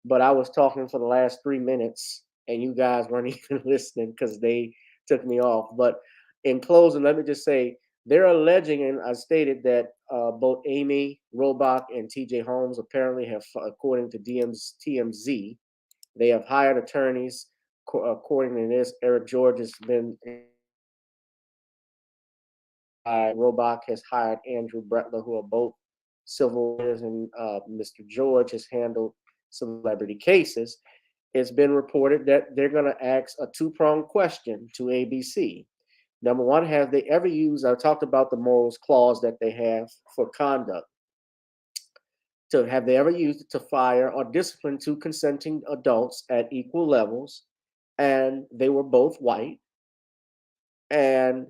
But I was talking for the last 3 minutes, and you guys weren't even listening because they took me off. But in closing, let me just say they're alleging, and I stated that both Amy Robach and TJ Holmes apparently have, according to TMZ, they have hired attorneys. According to this, Eric George has been. Robach has hired Andrew Bretler, who are both civil lawyers, and Mr. George has handled celebrity cases. It's been reported that they're going to ask a two-pronged question to ABC. Number one, have they ever used, I talked about the morals clause that they have for conduct. So have they ever used it to fire or discipline two consenting adults at equal levels? And they were both white. And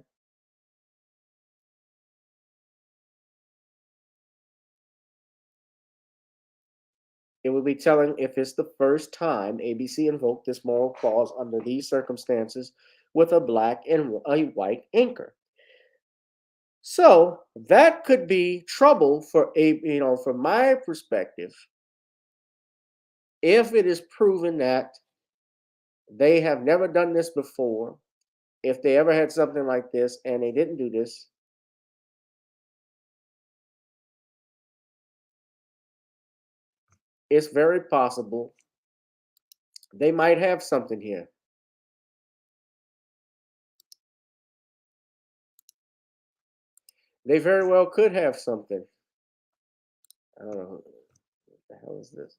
it would be telling if it's the first time ABC invoked this moral clause under these circumstances with a black and a white anchor. So that could be trouble for from my perspective, if it is proven that they have never done this before, if they ever had something like this and they didn't do this, it's very possible they might have something here. They very well could have something. I don't know. What the hell is this?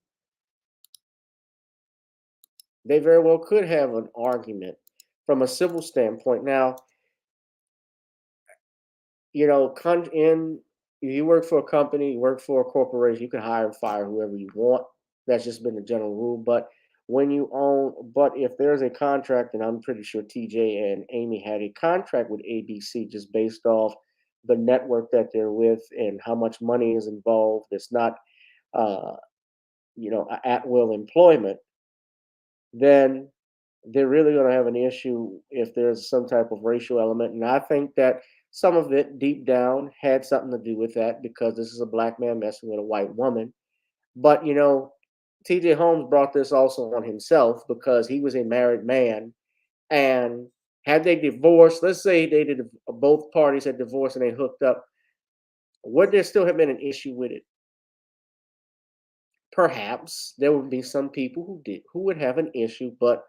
They very well could have an argument from a civil standpoint. Now, if you work for a company, you work for a corporation, you can hire and fire whoever you want. That's just been the general rule. But if there's a contract, and I'm pretty sure TJ and Amy had a contract with ABC just based off the network that they're with and how much money is involved. It's not, at-will employment. Then they're really going to have an issue if there's some type of racial element. And I think that some of it deep down had something to do with that, because this is a black man messing with a white woman. But, TJ Holmes brought this also on himself because he was a married man. And had they divorced, let's say both parties had divorced and they hooked up, would there still have been an issue with it? Perhaps there would be some people who would have an issue, but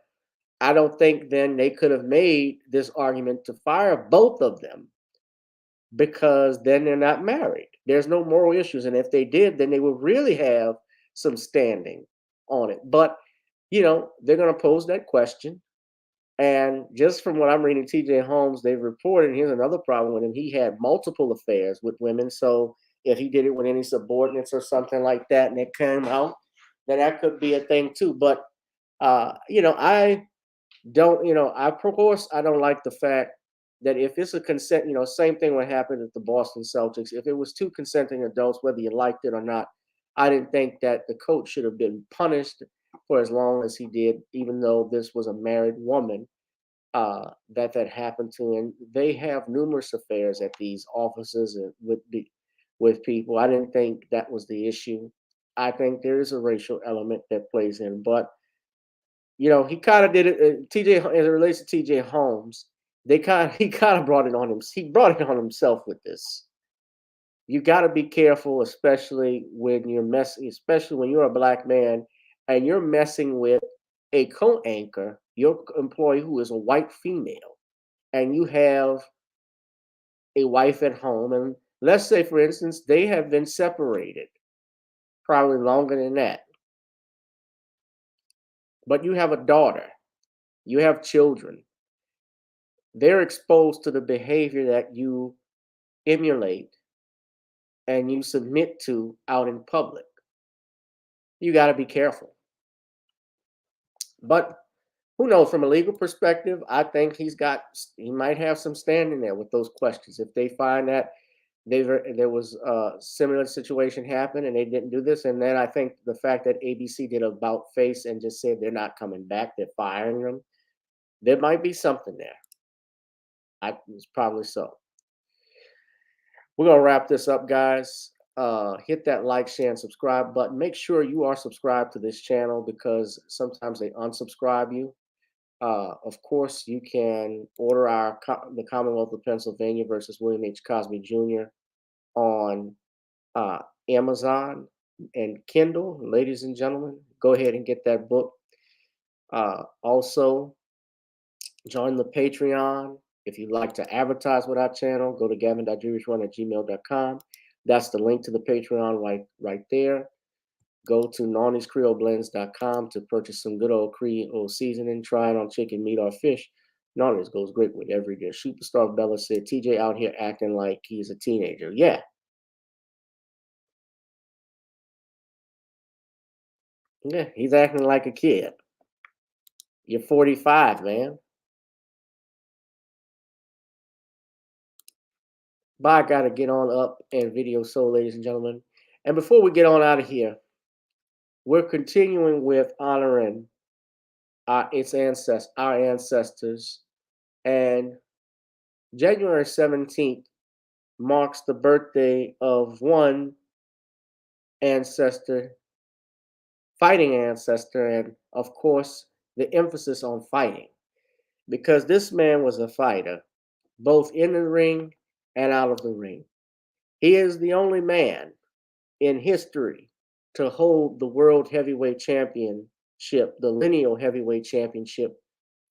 I don't think then they could have made this argument to fire both of them, because then they're not married. There's no moral issues. And if they did, then they would really have some standing on it. But, they're going to pose that question. And just from what I'm reading, TJ Holmes, they've reported, here's another problem with him. He had multiple affairs with women. So if he did it with any subordinates or something like that, and it came out, then that could be a thing too. But, I don't like the fact that if it's a consent, same thing would happen at the Boston Celtics. If it was two consenting adults, whether you liked it or not, I didn't think that the coach should have been punished for as long as he did, even though this was a married woman that happened to. And they have numerous affairs at these offices and with people. I didn't think that was the issue. I think there is a racial element that plays in, but he kind of did it. TJ, as it relates to TJ Holmes, he kind of brought it on him. He brought it on himself with this. You got to be careful, especially when you're a black man and you're messing with a co-anchor, your employee who is a white female, and you have a wife at home, and let's say, for instance, they have been separated, probably longer than that. But you have a daughter, you have children. They're exposed to the behavior that you emulate and you submit to out in public. You got to be careful. But who knows, from a legal perspective, I think he might have some standing there with those questions. If they find that there was a similar situation happen and they didn't do this. And then I think the fact that ABC did about face and just said they're not coming back, they're firing them, there might be something there. It's probably so. We're going to wrap this up, guys. Hit that like, share, and subscribe button. Make sure you are subscribed to this channel because sometimes they unsubscribe you. Of course, you can order the Commonwealth of Pennsylvania versus William H. Cosby Jr. on Amazon and Kindle. Ladies and gentlemen, go ahead and get that book. Also, join the Patreon. If you'd like to advertise with our channel, go to gavin.jrich1@gmail.com. That's the link to the Patreon right there. Go to NawneysCreoleBlends.com to purchase some good old Creole seasoning. Try it on chicken, meat, or fish. Nawneys goes great with every dish. Superstar Bella said, TJ out here acting like he's a teenager. Yeah. Yeah, he's acting like a kid. You're 45, man. But I got to get on up and video so, ladies and gentlemen. And before we get on out of here, we're continuing with honoring our ancestors. And January 17th marks the birthday of one ancestor, fighting ancestor, and of course, the emphasis on fighting. Because this man was a fighter, both in the ring and out of the ring. He is the only man in history to hold the World Heavyweight Championship, the lineal heavyweight championship,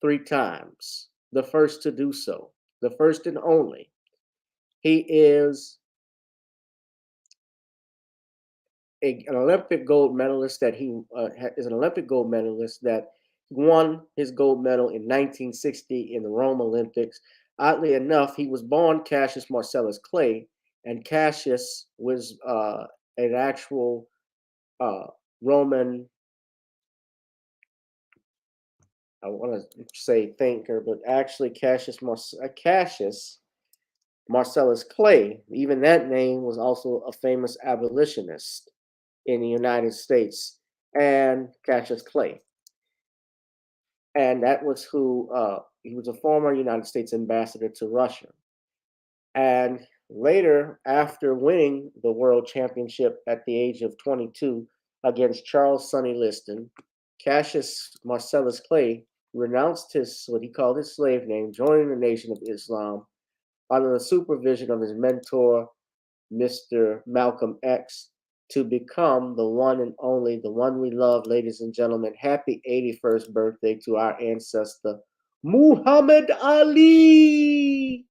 3 times. The first to do so, the first and only. He is an Olympic gold medalist that won his gold medal in 1960 in the Rome Olympics. Oddly enough, he was born Cassius Marcellus Clay, and Cassius was an actual Roman, I want to say thinker, but actually Cassius Marcellus Clay, even that name, was also a famous abolitionist in the United States, and Cassius Clay. And that was who, he was a former United States ambassador to Russia. And later, after winning the world championship at the age of 22 against Charles Sonny Liston, Cassius Marcellus Clay renounced what he called his slave name, joining the Nation of Islam under the supervision of his mentor, Mr. Malcolm X, to become the one and only, the one we love, ladies and gentlemen. Happy 81st birthday to our ancestor, Muhammad Ali.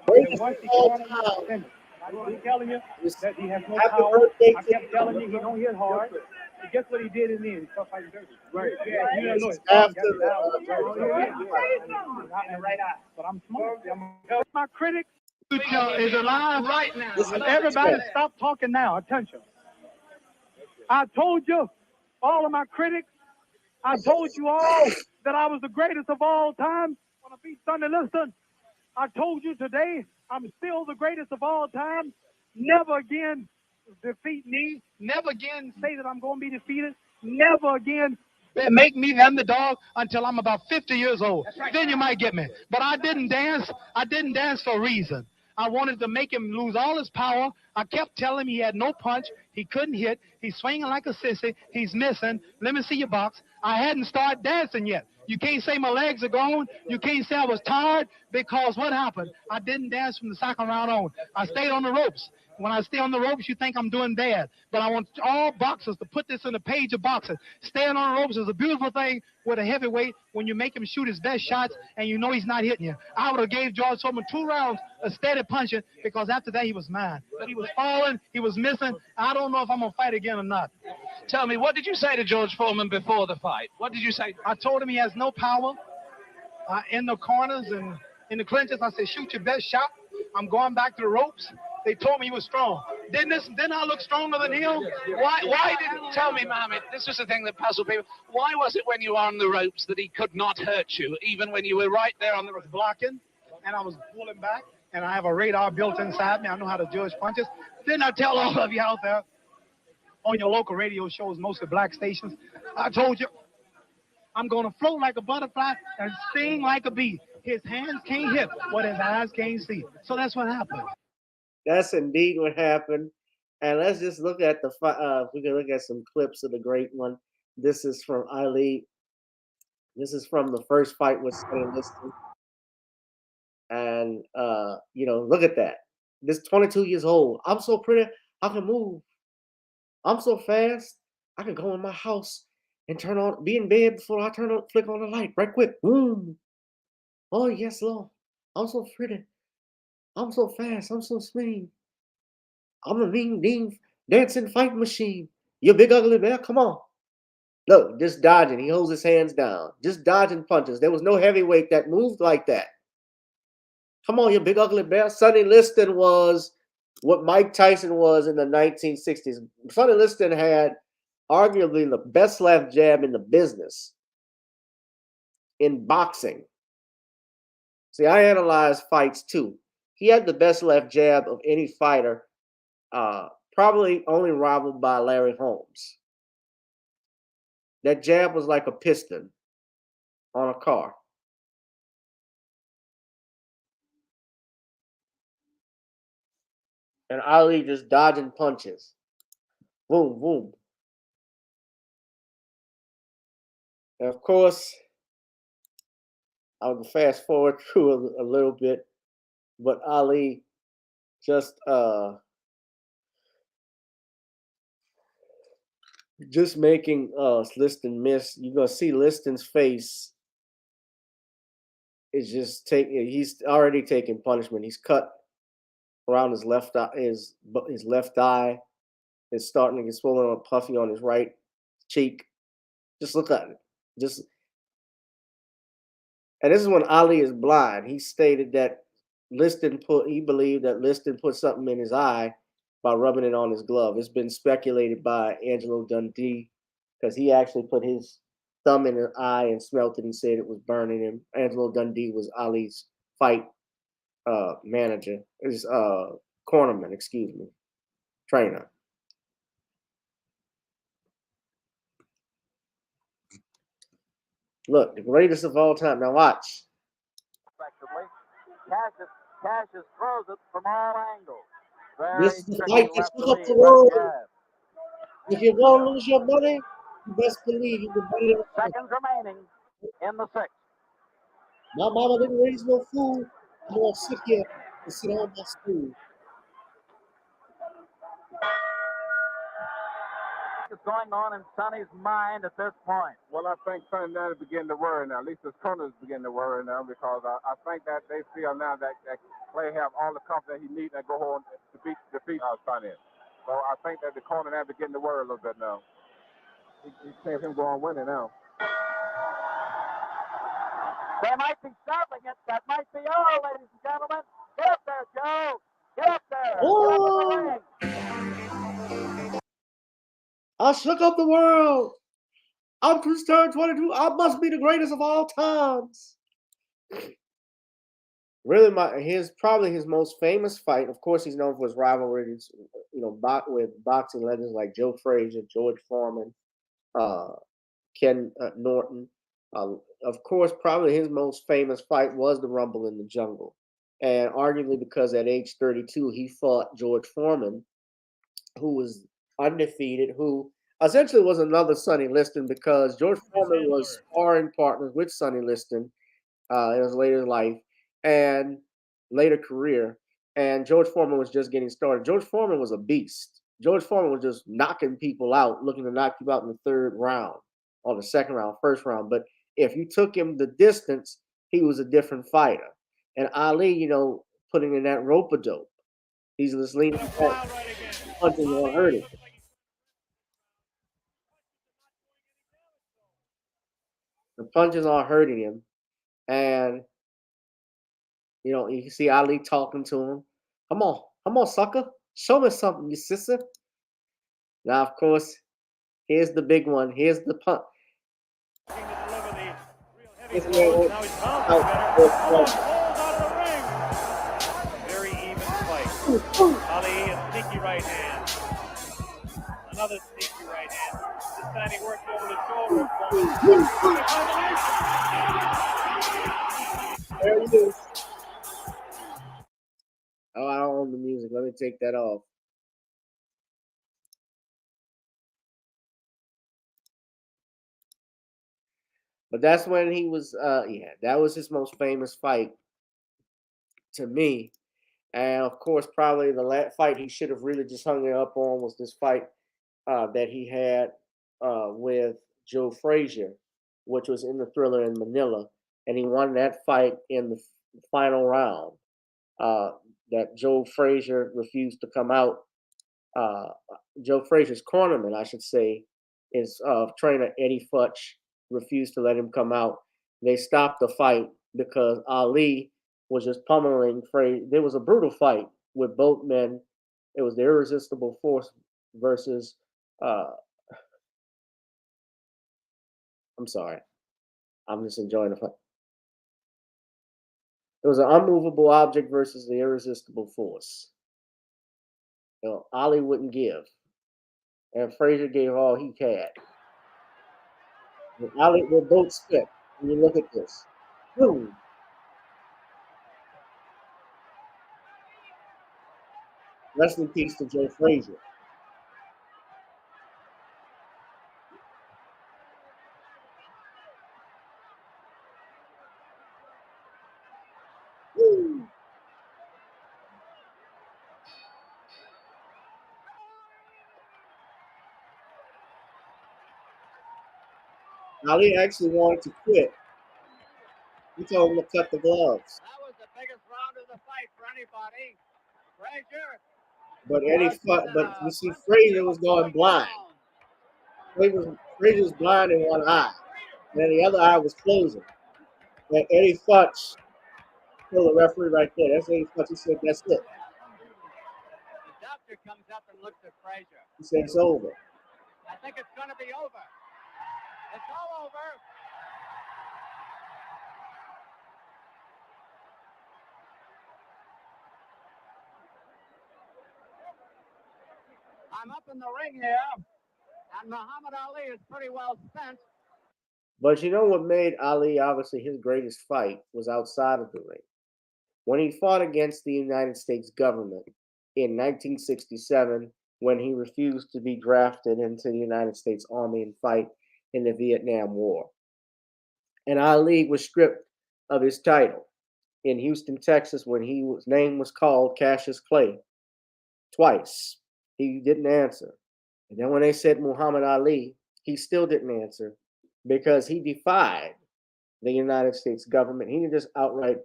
Greatest of all time. I'm telling you that he has no power. I kept telling you he don't hit hard. And guess what he did in the end? Stuff like dirty. Right. Yeah, you don't know it. After the right eye. But I'm smart. My critic is alive right now. Everybody stop talking now. Attention. I told you, all of my critics, I told you all that I was the greatest of all time when I beat Sonny Liston. I told you today I'm still the greatest of all time. Never again defeat me. Never again say that I'm going to be defeated. Never again make me the underdog until I'm about 50 years old. Right. Then you might get me. But I didn't dance. I didn't dance for a reason. I wanted to make him lose all his power. I kept telling him he had no punch. He couldn't hit. He's swinging like a sissy. He's missing. Let me see your box. I hadn't started dancing yet. You can't say my legs are gone. You can't say I was tired, because what happened? I didn't dance from the second round on. I stayed on the ropes. When I stay on the ropes, you think I'm doing bad. But I want all boxers to put this in the page of boxing. Staying on the ropes is a beautiful thing with a heavyweight when you make him shoot his best shots and you know he's not hitting you. I would have gave George Foreman 2 rounds of steady punching, because after that he was mine. But he was falling, he was missing. I don't know if I'm going to fight again or not. Tell me, what did you say to George Foreman before the fight? What did you say? I told him he has no power in the corners and in the clinches. I said, shoot your best shot. I'm going back to the ropes. They told me he was strong. Didn't I look stronger than him? Why didn't, tell me, Mohammed, this is the thing that puzzled people. Why was it when you were on the ropes that he could not hurt you, even when you were right there on the ropes? Blocking, and I was pulling back, and I have a radar built inside me. I know how to judge punches. Didn't I tell all of you out there on your local radio shows, mostly black stations? I told you, I'm going to float like a butterfly and sting like a bee. His hands can't hit what his eyes can't see. So that's what happened. That's indeed what happened. And let's just look at we can look at some clips of the great one. This is from Ali. This is from the first fight with Sonny Liston. And, look at that. This 22 years old. I'm so pretty, I can move. I'm so fast, I can go in my house and be in bed before I flick on the light right quick. Boom. Oh, yes, Lord. I'm so pretty. I'm so fast. I'm so smooth. I'm a mean dancing fight machine. You big ugly bear, come on. Look, just dodging. He holds his hands down. Just dodging punches. There was no heavyweight that moved like that. Come on, you big ugly bear. Sonny Liston was what Mike Tyson was in the 1960s. Sonny Liston had arguably the best left jab in the business in boxing. See, I analyze fights too. He had the best left jab of any fighter, probably only rivaled by Larry Holmes. That jab was like a piston on a car. And Ali just dodging punches. Boom, boom. And of course, I'll fast forward through a little bit, but Ali just making Liston miss. You're gonna see Liston's face is just he's already taking punishment. He's cut around his left eye, his left eye is starting to get swollen and puffy on his right cheek. Just look at it. And this is when Ali is blind. He stated that he believed that Liston put something in his eye by rubbing it on his glove. It's been speculated by Angelo Dundee because he actually put his thumb in his eye and smelt it and said it was burning him. Angelo Dundee was Ali's fight manager, his cornerman, trainer. Look, the greatest of all time. Now watch. Cassius throws it from all angles. This is the fight that shook up the world. If you're going to lose your money, you best believe you can beat it. Seconds remaining in the sixth. My mama didn't raise no fool. I'm going to sit here and sit on my stool. What's going on in Sonny's mind at this point? Well, I think Sonny now is beginning to worry now. At least his corners begin to worry now because I think that they feel now that Clay have all the confidence he needs and go on to defeat Sonny. So I think that the corner now beginning to worry a little bit now. He sees him going winning now. They might be stopping it. That might be all, ladies and gentlemen. Get up there, Joe. Get up there. Oh! I shook up the world. I'm Chris Turn 22. I must be the greatest of all times. Really, probably his most famous fight. Of course, he's known for his rivalries, with boxing legends like Joe Frazier, George Foreman, Ken Norton. Of course, probably his most famous fight was the Rumble in the Jungle, and arguably because at age 32 he fought George Foreman, who was undefeated, who essentially was another Sonny Liston because George Foreman was sparring partners with Sonny Liston in his later life and later career. And George Foreman was just getting started. George Foreman was a beast. George Foreman was just knocking people out, looking to knock you out in the third round, or the second round, first round. But if you took him the distance, he was a different fighter. And Ali, putting in that rope-a-dope. He's just leaning back, punching or hurting. The punches are hurting him. And, you can see Ali talking to him. Come on, sucker. Show me something, you sister. Now, of course, here's the big one. Here's the punch. Ali, a sneaky right hand. Another sneaky right hand. This time he worked over the shoulder. There it is. Oh, I don't own the music. Let me take that off. But that's when he was, that was his most famous fight to me. And of course, probably the fight he should have really just hung it up on was this fight that he had with Joe Frazier, which was in the Thriller in Manila. And he won that fight in the final round. That Joe Frazier refused to come out. Joe Frazier's cornerman, I should say, is trainer Eddie Futch refused to let him come out. They stopped the fight because Ali was just pummeling Frazier. There was a brutal fight with both men. It was the Irresistible Force versus. I'm sorry, I'm just enjoying the fight. It was an unmovable object versus the Irresistible Force. You know, Ali wouldn't give, and Frazier gave all he had. And Ali will both spit. When you look at this, boom. Rest in peace to Joe Frazier. Woo. Ali actually wanted to quit. He told him to cut the gloves. That was the biggest round of the fight for anybody. Frazier. But you see, Frazier was going blind. Frazier was blind in one eye, and then the other eye was closing. And Eddie Futch told the referee right there. That's Eddie Futch. He said, "That's it." The doctor comes up and looks at Frazier. He said, "It's over." I think it's going to be over. It's all over. I'm up in the ring here, and Muhammad Ali is pretty well spent. But you know what made Ali obviously his greatest fight was outside of the ring. When he fought against the United States government in 1967, when he refused to be drafted into the United States Army and fight in the Vietnam War. And Ali was stripped of his title in Houston, Texas, when his name was called Cassius Clay twice. He didn't answer. And then when they said Muhammad Ali, he still didn't answer because he defied the United States government. He didn't just outright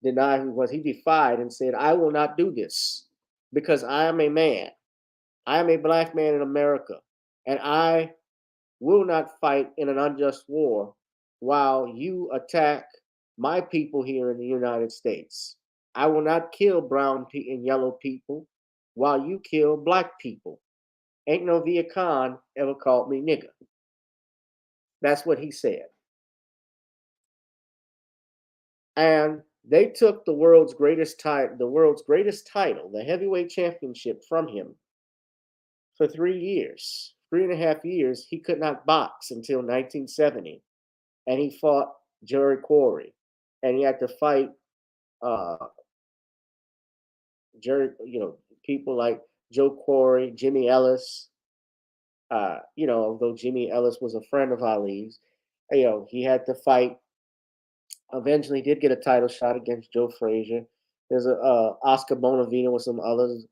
deny who he was. He defied and said, "I will not do this because I am a man. I am a black man in America, and I will not fight in an unjust war while you attack my people here in the United States. I will not kill brown and yellow people while you kill black people. Ain't no Viet Cong ever called me nigger." That's what he said. And they took the world's greatest title, the heavyweight championship, from him for 3 years. 3.5 years. He could not box until 1970. And he fought Jerry Quarry. And he had to fight people like Joe Quarry, Jimmy Ellis. Although Jimmy Ellis was a friend of Ali's, he had to fight. Eventually, he did get a title shot against Joe Frazier. There's a Oscar Bonavita with some others,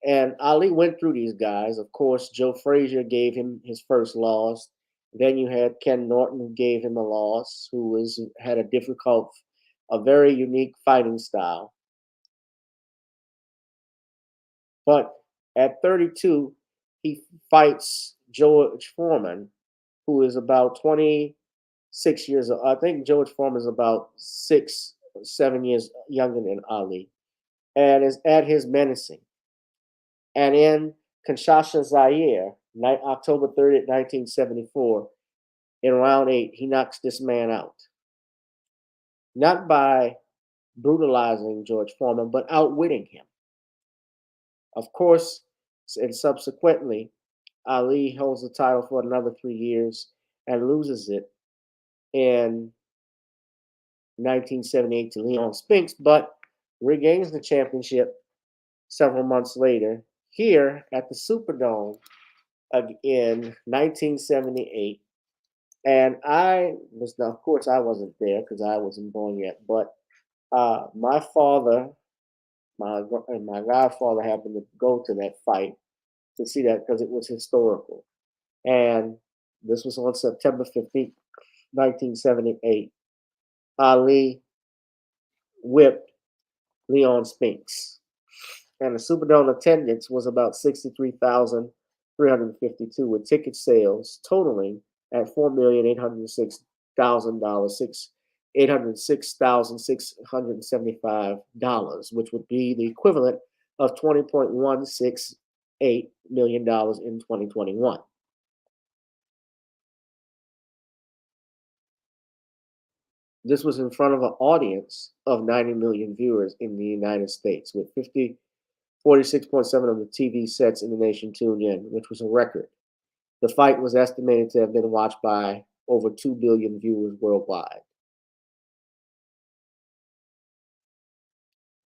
and Ali went through these guys. Of course, Joe Frazier gave him his first loss. Then you had Ken Norton, who gave him a loss, who had a very unique fighting style. But at 32, he fights George Foreman, who is about 26 years old. I think George Foreman is about 6 or 7 years younger than Ali, and is at his menacing. And in Kinshasa, Zaire, October 30th, 1974, in round 8, he knocks this man out. Not by brutalizing George Foreman, but outwitting him. Of course, and subsequently, Ali holds the title for another 3 years and loses it in 1978 to Leon Spinks, but regains the championship several months later here at the Superdome in 1978. And of course, I wasn't there because I wasn't born yet, but my father, and my godfather happened to go to that fight to see that because it was historical. And this was on September 15th, 1978. Ali whipped Leon Spinks. And the Superdome attendance was about 63,352, with ticket sales totaling at $806,675, which would be the equivalent of $20.168 million in 2021. This was in front of an audience of 90 million viewers in the United States, with 46.7% of the TV sets in the nation tuned in, which was a record. The fight was estimated to have been watched by over 2 billion viewers worldwide.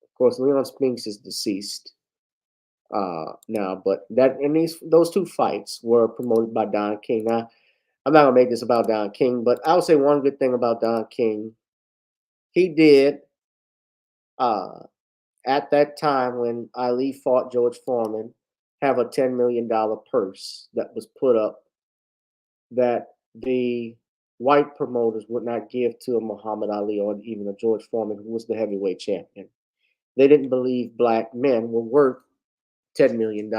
Of course, Leon Spinks is deceased now, but those two fights were promoted by Don King. Now, I'm not gonna make this about Don King, but I would say one good thing about Don King, he did at that time when Ali fought George Foreman, have a $10 million purse that was put up that the white promoters would not give to a Muhammad Ali or even a George Foreman, who was the heavyweight champion. They didn't believe black men were worth $10 million.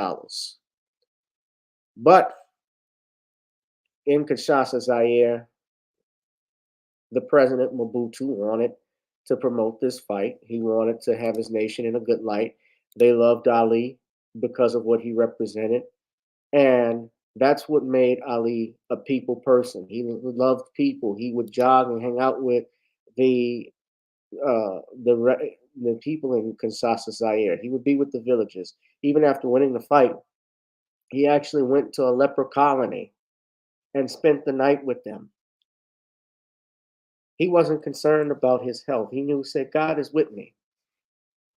But in Kinshasa, Zaire, the president Mobutu wanted to promote this fight. He wanted to have his nation in a good light. They loved Ali because of what he represented. And that's what made Ali a people person. He loved people. He would jog and hang out with the people in Kinshasa, Zaire. He would be with the villagers. Even after winning the fight, he actually went to a leper colony and spent the night with them. He wasn't concerned about his health. He knew, said, God is with me.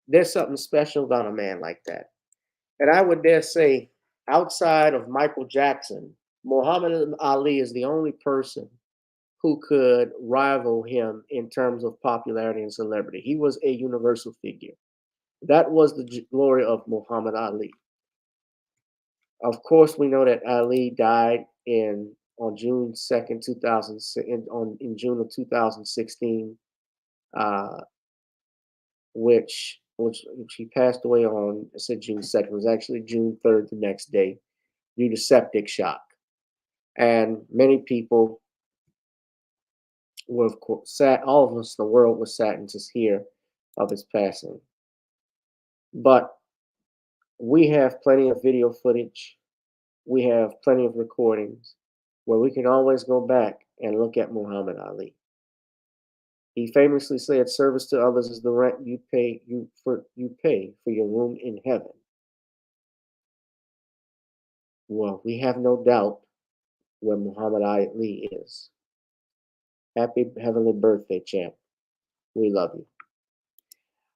There's something special about a man like that. And I would dare say, outside of Michael Jackson, Muhammad Ali is the only person who could rival him in terms of popularity and celebrity. He was a universal figure. That was the glory of Muhammad Ali. Of course, we know that Ali died on June 2nd, in June of 2016, which he passed away on, I said June 2nd, it was actually June 3rd the next day, due to septic shock. And many people were, of course, sad. All of us in the world was saddened to hear of his passing. But we have plenty of video footage. We have plenty of recordings where we can always go back and look at Muhammad Ali. He famously said, "Service to others is the rent you pay for your room in heaven." Well, we have no doubt where Muhammad Ali is. Happy heavenly birthday, champ. We love you.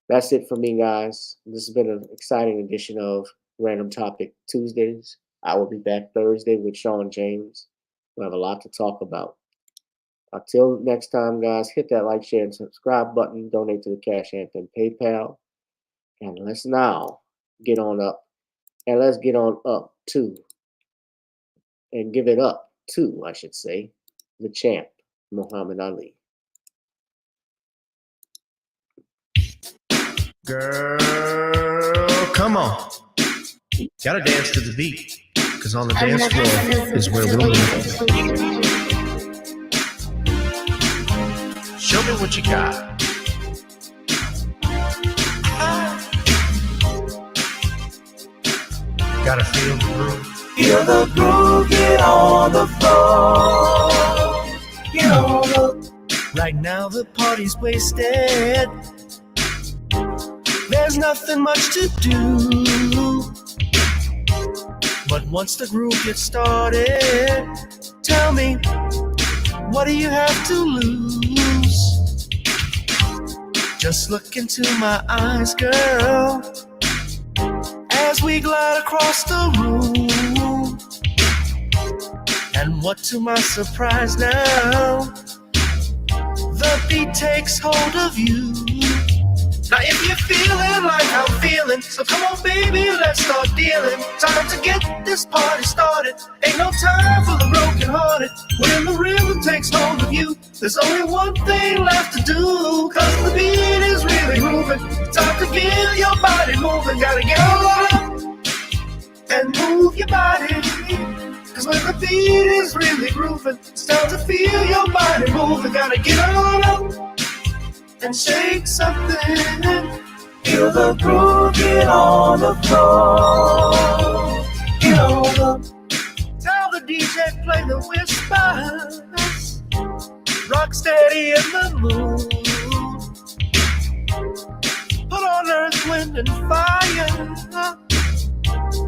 That's it for me, guys. This has been an exciting edition of Random Topic Tuesdays. I will be back Thursday with Sean James. We'll have a lot to talk about. Until next time, guys, hit that like, share, and subscribe button. Donate to the Cash App and PayPal. And let's now get on up. And let's get on up to, and give it up to, I should say, the champ, Muhammad Ali. Girl, come on. Gotta dance to the beat, because on the dance floor is where we'll meet. Show me what you got. Gotta feel the groove. Feel the groove, get on the floor. Get on the. Right now the party's wasted. There's nothing much to do. But once the groove gets started, tell me, what do you have to lose? Just look into my eyes, girl, as we glide across the room. And what to my surprise now, the beat takes hold of you. Now if you're feeling like I'm feeling, so come on baby, let's start dealing. Time to get this party started. Ain't no time for the broken hearted. When the rhythm takes hold of you, there's only one thing left to do. Cause the beat is really grooving. Time to get your body moving. Gotta get on up and move your body. Cause when the beat is really grooving, it's time to feel your body moving. Gotta get on up and shake something. Feel the groove, get on the floor. Get on up. Tell the DJ play the whispers. Rock steady in the mood. Put on Earth, Wind, and Fire.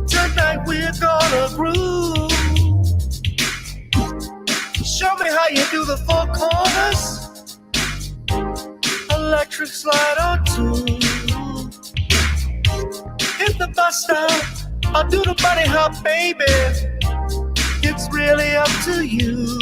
Tonight we're gonna groove. Show me how you do the four corners. Electric slide or two. Hit the bus stop, I'll do the bunny hop, baby. It's really up to you.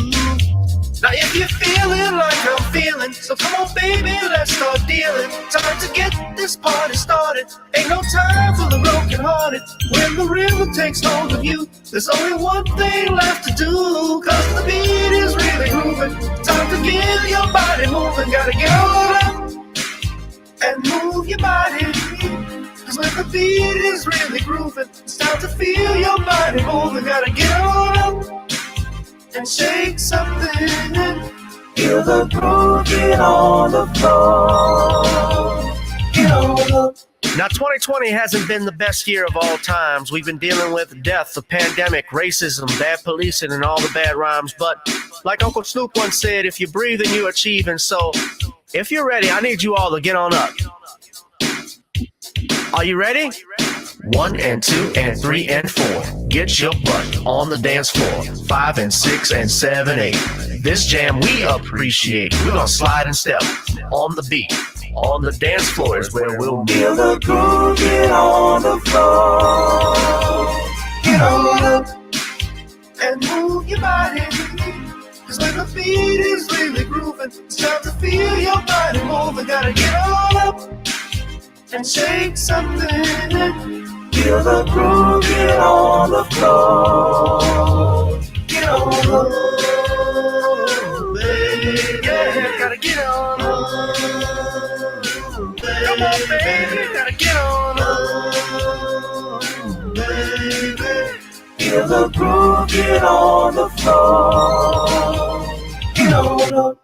Now if you're feeling like I'm feeling, so come on baby, let's start dealing. Time to get this party started. Ain't no time for the broken hearted. When the rhythm takes hold of you, there's only one thing left to do. Cause the beat is really grooving. Time to get your body moving. Gotta get on up and move your body. Cause when the beat is really grooving, it's time to feel your body moving. Gotta get on up and shake something. Feel the groove, get on the floor. Get on up. Now 2020 hasn't been the best year of all times. We've been dealing with death, the pandemic, racism, bad policing, and all the bad rhymes. But like Uncle Snoop once said, if you breathe and you achieve. And so if you're ready, I need you all to get on up. Are you ready? 1 and 2 and 3 and 4. Get your butt on the dance floor. 5 and 6 and 7, 8. This jam we appreciate. We're gonna slide and step on the beat. On the dance floor is where we'll be. Feel the groove, get on the floor. Get on up and move your body. Cause when the beat is really grooving, it's time to feel your body moving. Gotta get on up and shake something. Feel the groove, get on the floor. Get on up, baby. Yeah, gotta get on up. Come on, baby, gotta get on up, baby. Feel the groove, get on the floor. Get on up.